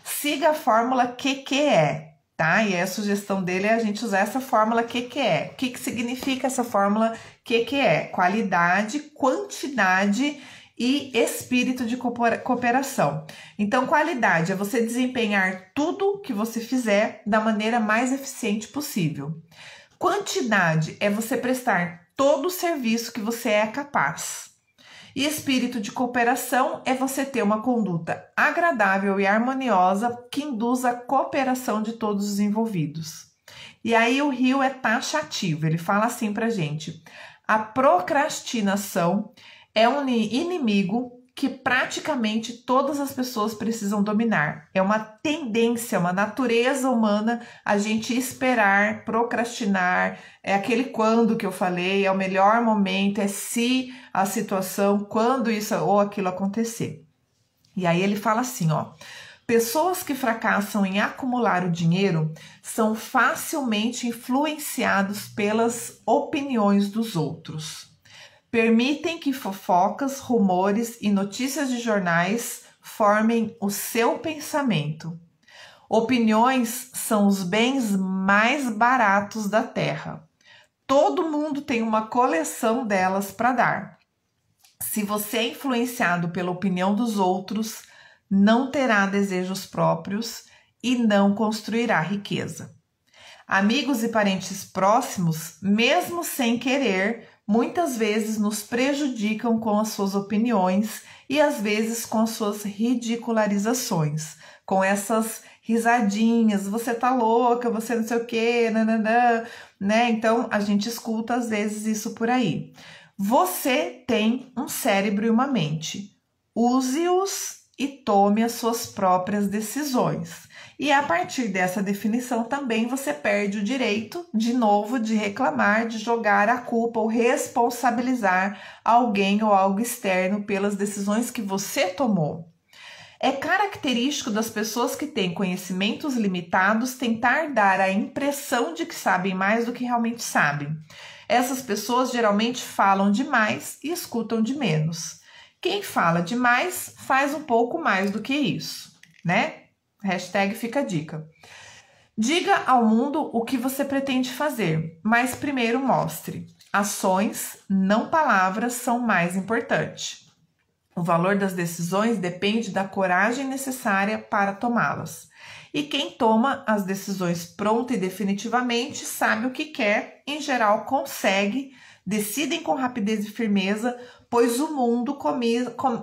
S1: Siga a fórmula QQE, tá? E a sugestão dele é a gente usar essa fórmula QQE. O que significa essa fórmula QQE? Qualidade, quantidade e espírito de cooperação. Então, qualidade é você desempenhar tudo que você fizer da maneira mais eficiente possível. Quantidade é você prestar todo o serviço que você é capaz. E espírito de cooperação é você ter uma conduta agradável e harmoniosa que induza a cooperação de todos os envolvidos. E aí o Hill é taxativo, ele fala assim pra gente: a procrastinação é um inimigo que praticamente todas as pessoas precisam dominar. É uma tendência, uma natureza humana a gente esperar, procrastinar. É aquele quando que eu falei, é o melhor momento, é se a situação, quando isso ou aquilo acontecer. E aí ele fala assim, ó: pessoas que fracassam em acumular o dinheiro são facilmente influenciados pelas opiniões dos outros. Permitem que fofocas, rumores e notícias de jornais formem o seu pensamento. Opiniões são os bens mais baratos da Terra. Todo mundo tem uma coleção delas para dar. Se você é influenciado pela opinião dos outros, não terá desejos próprios e não construirá riqueza. Amigos e parentes próximos, mesmo sem querer, muitas vezes nos prejudicam com as suas opiniões e às vezes com as suas ridicularizações, com essas risadinhas, você tá louca, você não sei o quê, nananã, né? Então a gente escuta às vezes isso por aí. Você tem um cérebro e uma mente. Use-os e tome as suas próprias decisões. E a partir dessa definição também você perde o direito, de novo, de reclamar, de jogar a culpa ou responsabilizar alguém ou algo externo pelas decisões que você tomou. É característico das pessoas que têm conhecimentos limitados tentar dar a impressão de que sabem mais do que realmente sabem. Essas pessoas geralmente falam demais e escutam de menos. Quem fala demais faz um pouco mais do que isso, né? Hashtag fica a dica. Diga ao mundo o que você pretende fazer, mas primeiro mostre. Ações, não palavras, são mais importantes. O valor das decisões depende da coragem necessária para tomá-las. E quem toma as decisões pronta e definitivamente sabe o que quer, em geral consegue, decidem com rapidez e firmeza, pois o mundo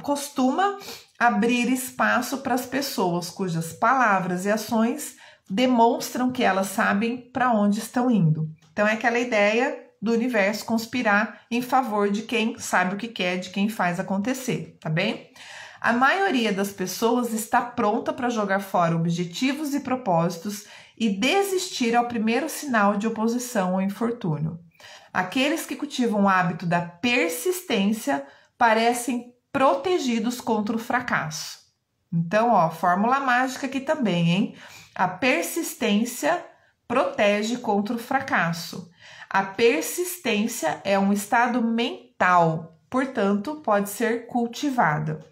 S1: costuma abrir espaço para as pessoas cujas palavras e ações demonstram que elas sabem para onde estão indo. Então é aquela ideia do universo conspirar em favor de quem sabe o que quer, de quem faz acontecer, tá bem? A maioria das pessoas está pronta para jogar fora objetivos e propósitos e desistir ao primeiro sinal de oposição ou infortúnio. Aqueles que cultivam o hábito da persistência parecem protegidos contra o fracasso. Então, ó, fórmula mágica aqui também, hein? A persistência protege contra o fracasso. A persistência é um estado mental, portanto, pode ser cultivada.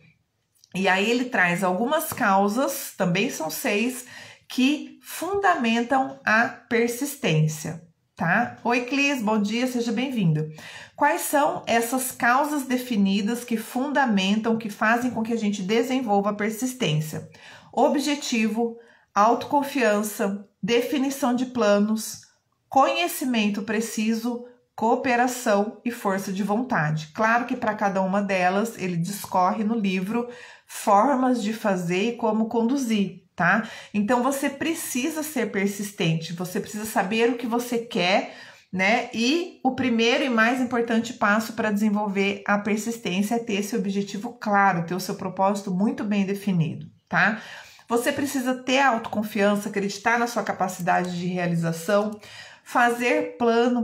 S1: E aí ele traz algumas causas, também são 6, que fundamentam a persistência, tá? Oi, Clis, bom dia, seja bem-vindo. Quais são essas causas definidas que fundamentam, que fazem com que a gente desenvolva a persistência? Objetivo, autoconfiança, definição de planos, conhecimento preciso, cooperação e força de vontade. Claro que para cada uma delas ele discorre no livro formas de fazer e como conduzir, tá? Então você precisa ser persistente, você precisa saber o que você quer, né? E o primeiro e mais importante passo para desenvolver a persistência é ter esse objetivo claro, ter o seu propósito muito bem definido, tá? Você precisa ter autoconfiança, acreditar na sua capacidade de realização, fazer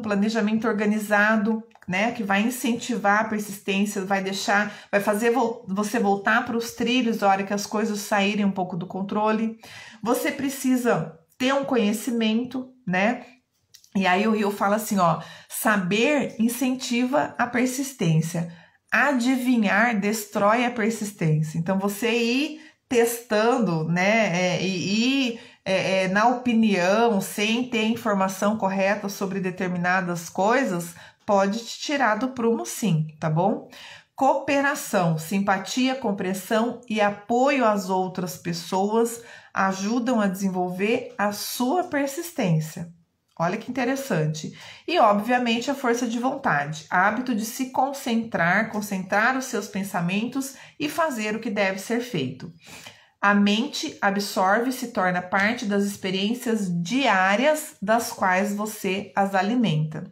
S1: planejamento organizado, né, que vai incentivar a persistência, vai fazer você voltar para os trilhos a hora que as coisas saírem um pouco do controle. Você precisa ter um conhecimento, né? E aí o Rio fala assim, ó, saber incentiva a persistência, adivinhar destrói a persistência. Então você ir testando, né, na opinião, sem ter informação correta sobre determinadas coisas, pode te tirar do prumo sim, tá bom? Cooperação, simpatia, compreensão e apoio às outras pessoas ajudam a desenvolver a sua persistência. Olha que interessante. E, obviamente, a força de vontade, hábito de se concentrar os seus pensamentos e fazer o que deve ser feito. A mente absorve e se torna parte das experiências diárias das quais você as alimenta.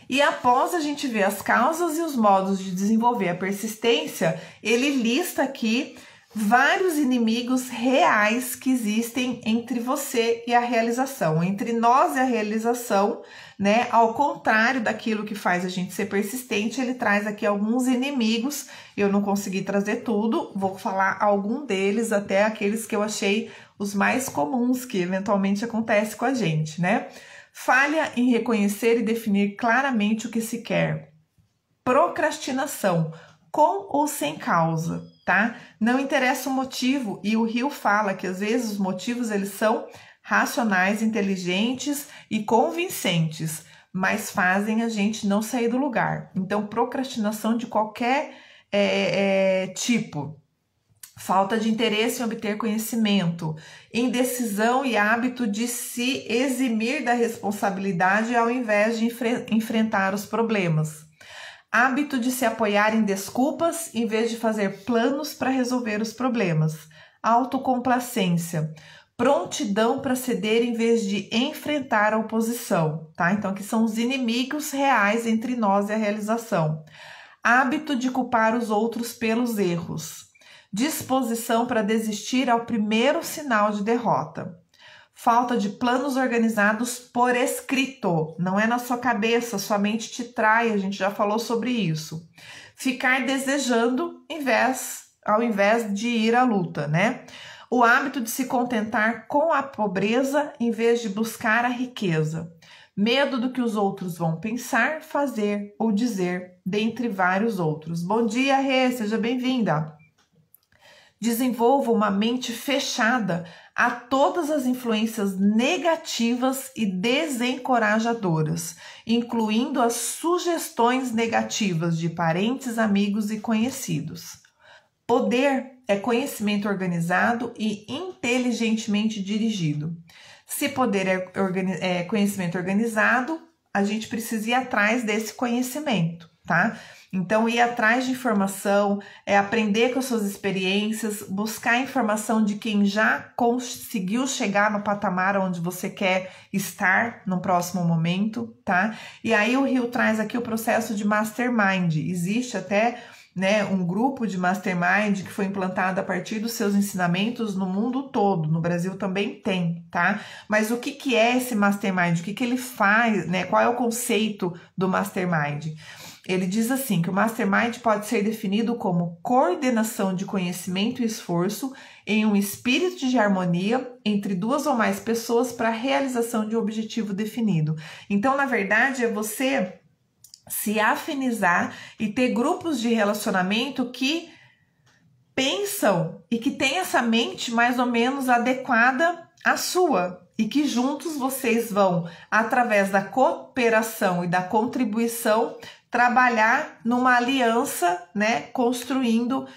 S1: E após a gente ver as causas e os modos de desenvolver a persistência, ele lista aqui vários inimigos reais que existem entre você e a realização, entre nós e a realização, né? Ao contrário daquilo que faz a gente ser persistente, ele traz aqui alguns inimigos. Eu não consegui trazer tudo, vou falar algum deles, até aqueles que eu achei os mais comuns que eventualmente acontece com a gente, né? Falha em reconhecer e definir claramente o que se quer. Procrastinação, com ou sem causa, tá? Não interessa o motivo, e o Rio fala que às vezes os motivos eles são racionais, inteligentes e convincentes, mas fazem a gente não sair do lugar. Então, procrastinação de qualquer tipo. Falta de interesse em obter conhecimento, indecisão e hábito de se eximir da responsabilidade ao invés de enfrentar os problemas. Hábito de se apoiar em desculpas em vez de fazer planos para resolver os problemas. Autocomplacência. Prontidão para ceder em vez de enfrentar a oposição, tá? Então, aqui são os inimigos reais entre nós e a realização. Hábito de culpar os outros pelos erros. Disposição para desistir ao primeiro sinal de derrota. Falta de planos organizados por escrito, não é na sua cabeça, sua mente te trai, a gente já falou sobre isso. Ficar desejando ao invés de ir à luta, né? O hábito de se contentar com a pobreza em vez de buscar a riqueza. Medo do que os outros vão pensar, fazer ou dizer, dentre vários outros. Bom dia, Rê, seja bem-vinda. Desenvolva uma mente fechada a todas as influências negativas e desencorajadoras, incluindo as sugestões negativas de parentes, amigos e conhecidos. Poder é conhecimento organizado e inteligentemente dirigido. Se poder é conhecimento organizado, a gente precisa ir atrás desse conhecimento, tá? Então, ir atrás de informação, aprender com as suas experiências, buscar informação de quem já conseguiu chegar no patamar onde você quer estar no próximo momento, tá? E aí o Rio traz aqui o processo de mastermind. Existe até, né, um grupo de mastermind que foi implantado a partir dos seus ensinamentos no mundo todo, no Brasil também tem, tá? Mas o que é esse mastermind? O que ele faz, né? Qual é o conceito do mastermind? Ele diz assim, que o mastermind pode ser definido como coordenação de conhecimento e esforço em um espírito de harmonia entre duas ou mais pessoas para a realização de um objetivo definido. Então, na verdade, é você se afinizar e ter grupos de relacionamento que pensam e que têm essa mente mais ou menos adequada à sua, e que juntos vocês vão, através da cooperação e da contribuição, trabalhar numa aliança, né, construindo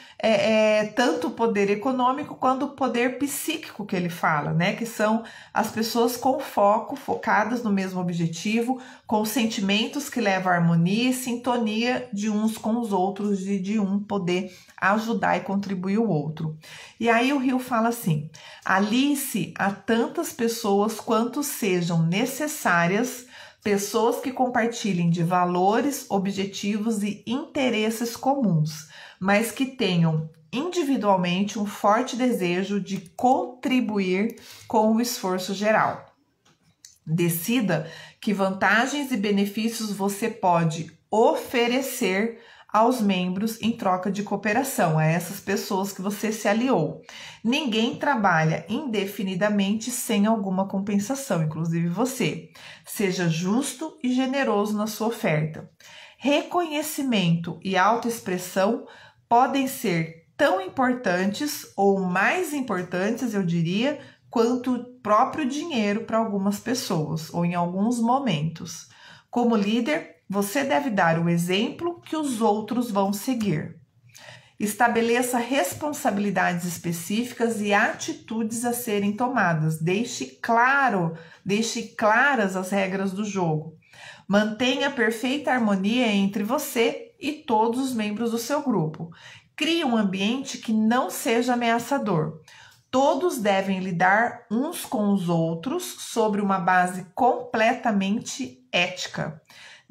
S1: tanto o poder econômico quanto o poder psíquico que ele fala, né, que são as pessoas com foco, focadas no mesmo objetivo, com sentimentos que levam à harmonia e sintonia de uns com os outros, de um poder ajudar e contribuir o outro. E aí o Rio fala assim: alie-se a tantas pessoas quanto sejam necessárias, pessoas que compartilhem de valores, objetivos e interesses comuns, mas que tenham individualmente um forte desejo de contribuir com o esforço geral. Decida que vantagens e benefícios você pode oferecer aos membros em troca de cooperação, a essas pessoas que você se aliou. Ninguém trabalha indefinidamente sem alguma compensação, inclusive você. Seja justo e generoso na sua oferta. Reconhecimento e autoexpressão podem ser tão importantes ou mais importantes, eu diria, quanto o próprio dinheiro para algumas pessoas ou em alguns momentos. Como líder, você deve dar o exemplo que os outros vão seguir. Estabeleça responsabilidades específicas e atitudes a serem tomadas. Deixe claras as regras do jogo. Mantenha perfeita harmonia entre você e todos os membros do seu grupo. Crie um ambiente que não seja ameaçador. Todos devem lidar uns com os outros sobre uma base completamente ética.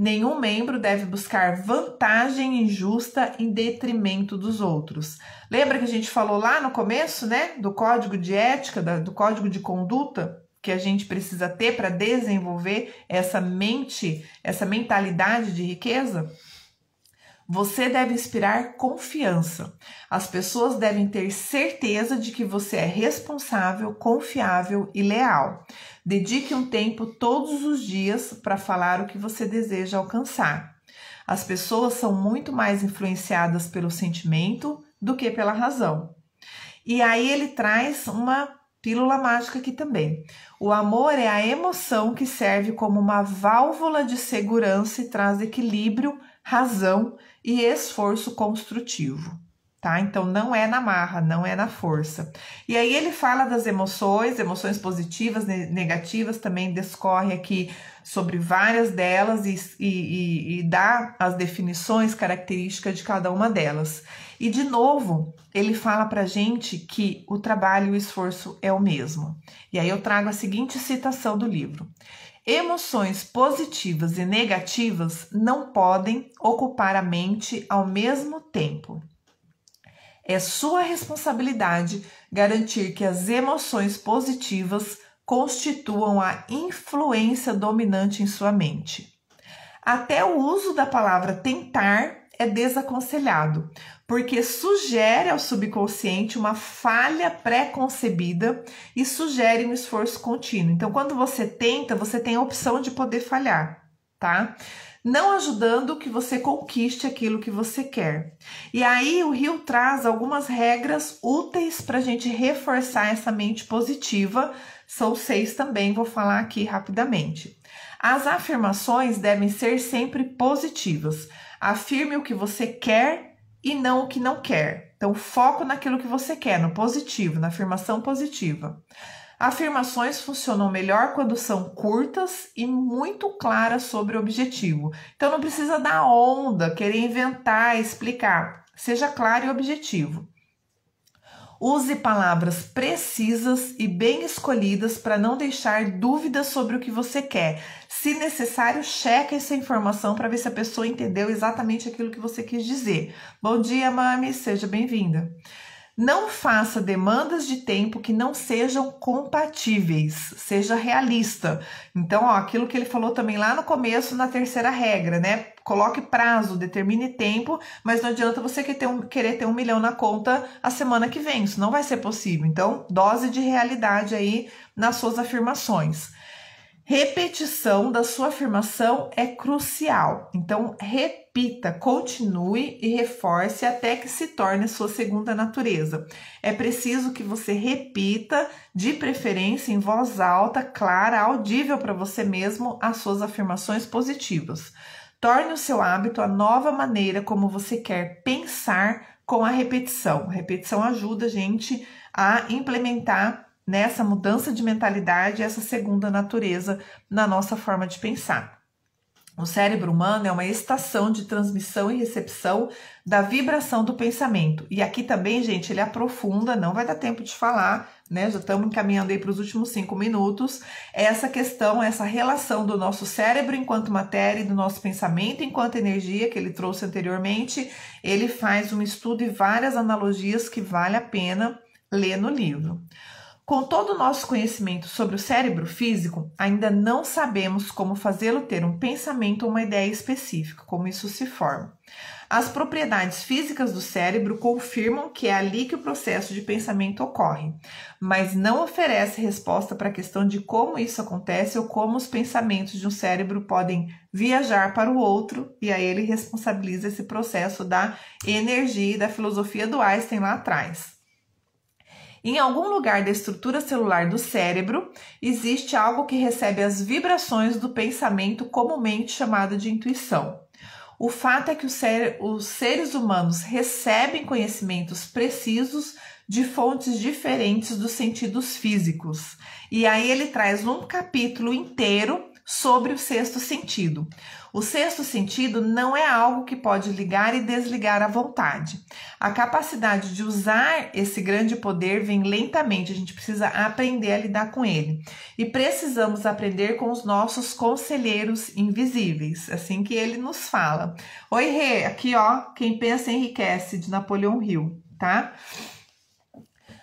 S1: Nenhum membro deve buscar vantagem injusta em detrimento dos outros. Lembra que a gente falou lá no começo, né, do código de ética, do código de conduta que a gente precisa ter para desenvolver essa mentalidade de riqueza? Você deve inspirar confiança. As pessoas devem ter certeza de que você é responsável, confiável e leal. Dedique um tempo todos os dias para falar o que você deseja alcançar. As pessoas são muito mais influenciadas pelo sentimento do que pela razão. E aí ele traz uma pílula mágica aqui também. O amor é a emoção que serve como uma válvula de segurança e traz equilíbrio, razão e esforço construtivo, tá? Então não é na marra, não é na força. E aí ele fala das emoções positivas, negativas, também discorre aqui sobre várias delas e dá as definições, características de cada uma delas. E de novo, ele fala pra gente que o trabalho e o esforço é o mesmo. E aí eu trago a seguinte citação do livro: emoções positivas e negativas não podem ocupar a mente ao mesmo tempo. É sua responsabilidade garantir que as emoções positivas constituam a influência dominante em sua mente. Até o uso da palavra tentar é desaconselhado, porque sugere ao subconsciente uma falha pré-concebida e sugere um esforço contínuo. Então, quando você tenta, você tem a opção de poder falhar, tá? Não ajudando que você conquiste aquilo que você quer. E aí o Rio traz algumas regras úteis para a gente reforçar essa mente positiva. São 6 também, vou falar aqui rapidamente. As afirmações devem ser sempre positivas. Afirme o que você quer e não o que não quer. Então, foco naquilo que você quer, no positivo, na afirmação positiva. Afirmações funcionam melhor quando são curtas e muito claras sobre o objetivo. Então, não precisa dar onda, querer inventar, explicar. Seja claro e objetivo. Use palavras precisas e bem escolhidas para não deixar dúvidas sobre o que você quer. Se necessário, cheque essa informação para ver se a pessoa entendeu exatamente aquilo que você quis dizer. Bom dia, mami, seja bem-vinda. Não faça demandas de tempo que não sejam compatíveis, seja realista. Então, aquilo que ele falou também lá no começo, na terceira regra, né? Coloque prazo, determine tempo, mas não adianta você querer ter 1 milhão na conta a semana que vem, isso não vai ser possível. Então, dose de realidade aí nas suas afirmações. Repetição da sua afirmação é crucial. Então, repita repita, continue e reforce até que se torne sua segunda natureza. É preciso que você repita, de preferência em voz alta, clara, audível para você mesmo, as suas afirmações positivas. Torne o seu hábito a nova maneira como você quer pensar com a repetição. A repetição ajuda a gente a implementar nessa mudança de mentalidade essa segunda natureza na nossa forma de pensar. O cérebro humano é uma estação de transmissão e recepção da vibração do pensamento. E aqui também, gente, ele aprofunda, não vai dar tempo de falar, né? Já estamos encaminhando aí para os últimos 5 minutos. Essa questão, essa relação do nosso cérebro enquanto matéria e do nosso pensamento enquanto energia, que ele trouxe anteriormente, ele faz um estudo e várias analogias que vale a pena ler no livro. Com todo o nosso conhecimento sobre o cérebro físico, ainda não sabemos como fazê-lo ter um pensamento ou uma ideia específica, como isso se forma. As propriedades físicas do cérebro confirmam que é ali que o processo de pensamento ocorre, mas não oferece resposta para a questão de como isso acontece ou como os pensamentos de um cérebro podem viajar para o outro, e aí ele responsabiliza esse processo da energia e da filosofia do Einstein lá atrás. Em algum lugar da estrutura celular do cérebro, existe algo que recebe as vibrações do pensamento comumente chamado de intuição. O fato é que os seres humanos recebem conhecimentos precisos de fontes diferentes dos sentidos físicos. E aí ele traz um capítulo inteiro sobre o sexto sentido. O sexto sentido não é algo que pode ligar e desligar à vontade. A capacidade de usar esse grande poder vem lentamente, a gente precisa aprender a lidar com ele. E precisamos aprender com os nossos conselheiros invisíveis, assim que ele nos fala. Oi, Rê, aqui ó, Quem Pensa Enriquece, de Napoleão Hill, tá?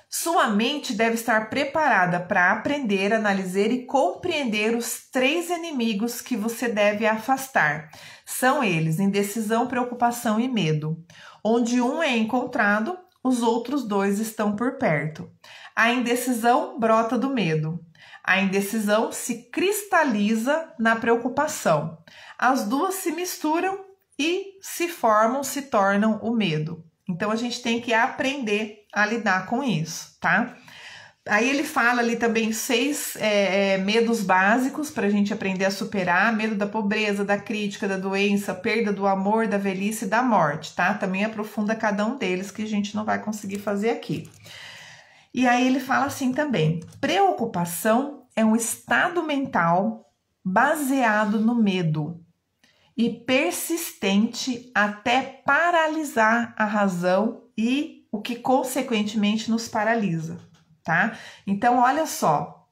S1: Sua mente deve estar preparada para aprender, analisar e compreender os 3 inimigos que você deve afastar. São eles: indecisão, preocupação e medo. Onde um é encontrado, os outros 2 estão por perto. A indecisão brota do medo. A indecisão se cristaliza na preocupação. As duas se misturam e se tornam o medo. Então, a gente tem que aprender a lidar com isso, tá? Aí ele fala ali também 6 medos básicos para a gente aprender a superar: medo da pobreza, da crítica, da doença, perda do amor, da velhice e da morte, tá? Também aprofunda cada um deles, que a gente não vai conseguir fazer aqui. E aí ele fala assim também: preocupação é um estado mental baseado no medo e persistente até paralisar a razão e o que consequentemente nos paralisa, tá? Então, olha só,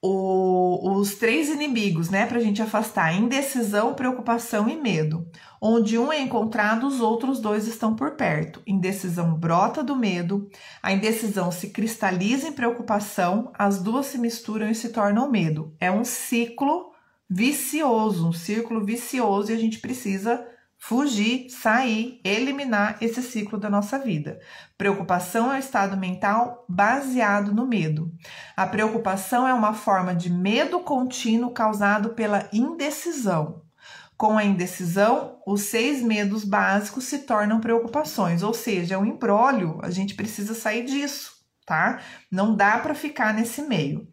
S1: os 3 inimigos, né, pra gente afastar: indecisão, preocupação e medo. Onde um é encontrado, os outros 2 estão por perto. Indecisão brota do medo, a indecisão se cristaliza em preocupação, as duas se misturam e se tornam medo. É um ciclo vicioso, um círculo vicioso, e a gente precisa fugir, sair, eliminar esse ciclo da nossa vida. Preocupação é um estado mental baseado no medo. A preocupação é uma forma de medo contínuo causado pela indecisão. Com a indecisão, os 6 medos básicos se tornam preocupações, ou seja, é um imbróglio, a gente precisa sair disso, tá? Não dá para ficar nesse meio.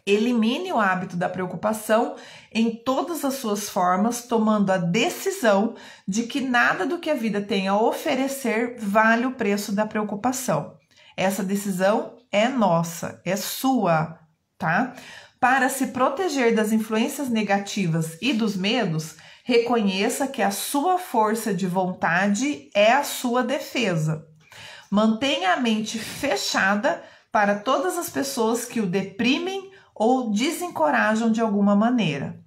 S1: Elimine o hábito da preocupação em todas as suas formas, tomando a decisão de que nada do que a vida tem a oferecer vale o preço da preocupação. Essa decisão é nossa, é sua, tá? Para se proteger das influências negativas e dos medos, reconheça que a sua força de vontade é a sua defesa. Mantenha a mente fechada para todas as pessoas que o deprimem ou desencorajam de alguma maneira.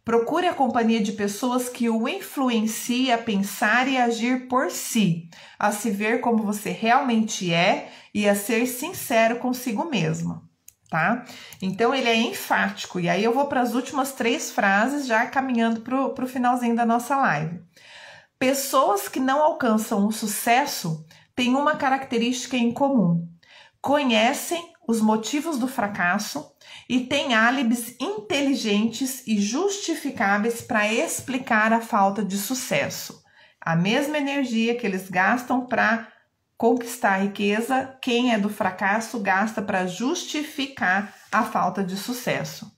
S1: Procure a companhia de pessoas que o influenciem a pensar e agir por si, a se ver como você realmente é e a ser sincero consigo mesma, tá? Então, ele é enfático. E aí eu vou para as últimas 3 frases, já caminhando para o finalzinho da nossa live. Pessoas que não alcançam o sucesso têm uma característica em comum: conhecem os motivos do fracasso e tem álibis inteligentes e justificáveis para explicar a falta de sucesso. A mesma energia que eles gastam para conquistar a riqueza, quem é do fracasso gasta para justificar a falta de sucesso.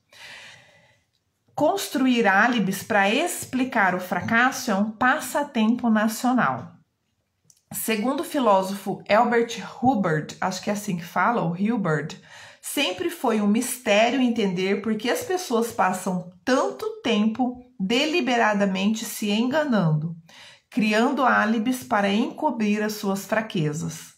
S1: Construir álibis para explicar o fracasso é um passatempo nacional. Segundo o filósofo Albert Hubbard, acho que é assim que fala, o Hubbard, sempre foi um mistério entender por que as pessoas passam tanto tempo deliberadamente se enganando, criando álibis para encobrir as suas fraquezas.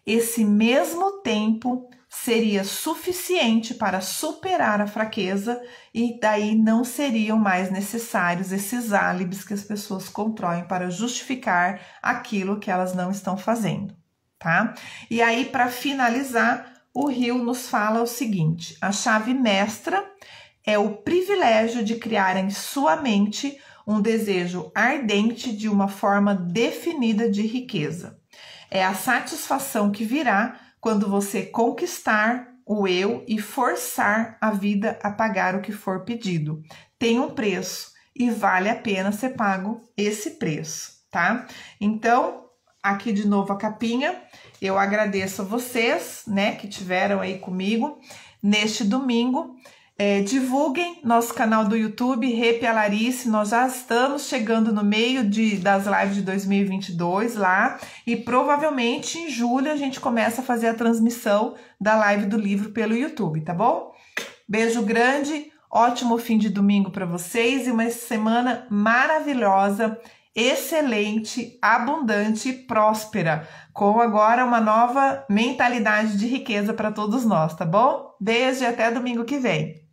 S1: Esse mesmo tempo seria suficiente para superar a fraqueza e daí não seriam mais necessários esses álibis que as pessoas constroem para justificar aquilo que elas não estão fazendo, tá? E aí, para finalizar, o Hill nos fala o seguinte: a chave mestra é o privilégio de criar em sua mente um desejo ardente de uma forma definida de riqueza. É a satisfação que virá quando você conquistar o eu e forçar a vida a pagar o que for pedido. Tem um preço e vale a pena ser pago esse preço, tá? Então, aqui de novo a capinha. Eu agradeço a vocês, né, que tiveram aí comigo neste domingo. Divulguem nosso canal do YouTube, Rê Pia Larice. Nós já estamos chegando no meio das lives de 2022 lá, e provavelmente em julho a gente começa a fazer a transmissão da live do livro pelo YouTube, tá bom? Beijo grande, ótimo fim de domingo para vocês e uma semana maravilhosa, excelente, abundante e próspera, com agora uma nova mentalidade de riqueza para todos nós, tá bom? Beijo e até domingo que vem.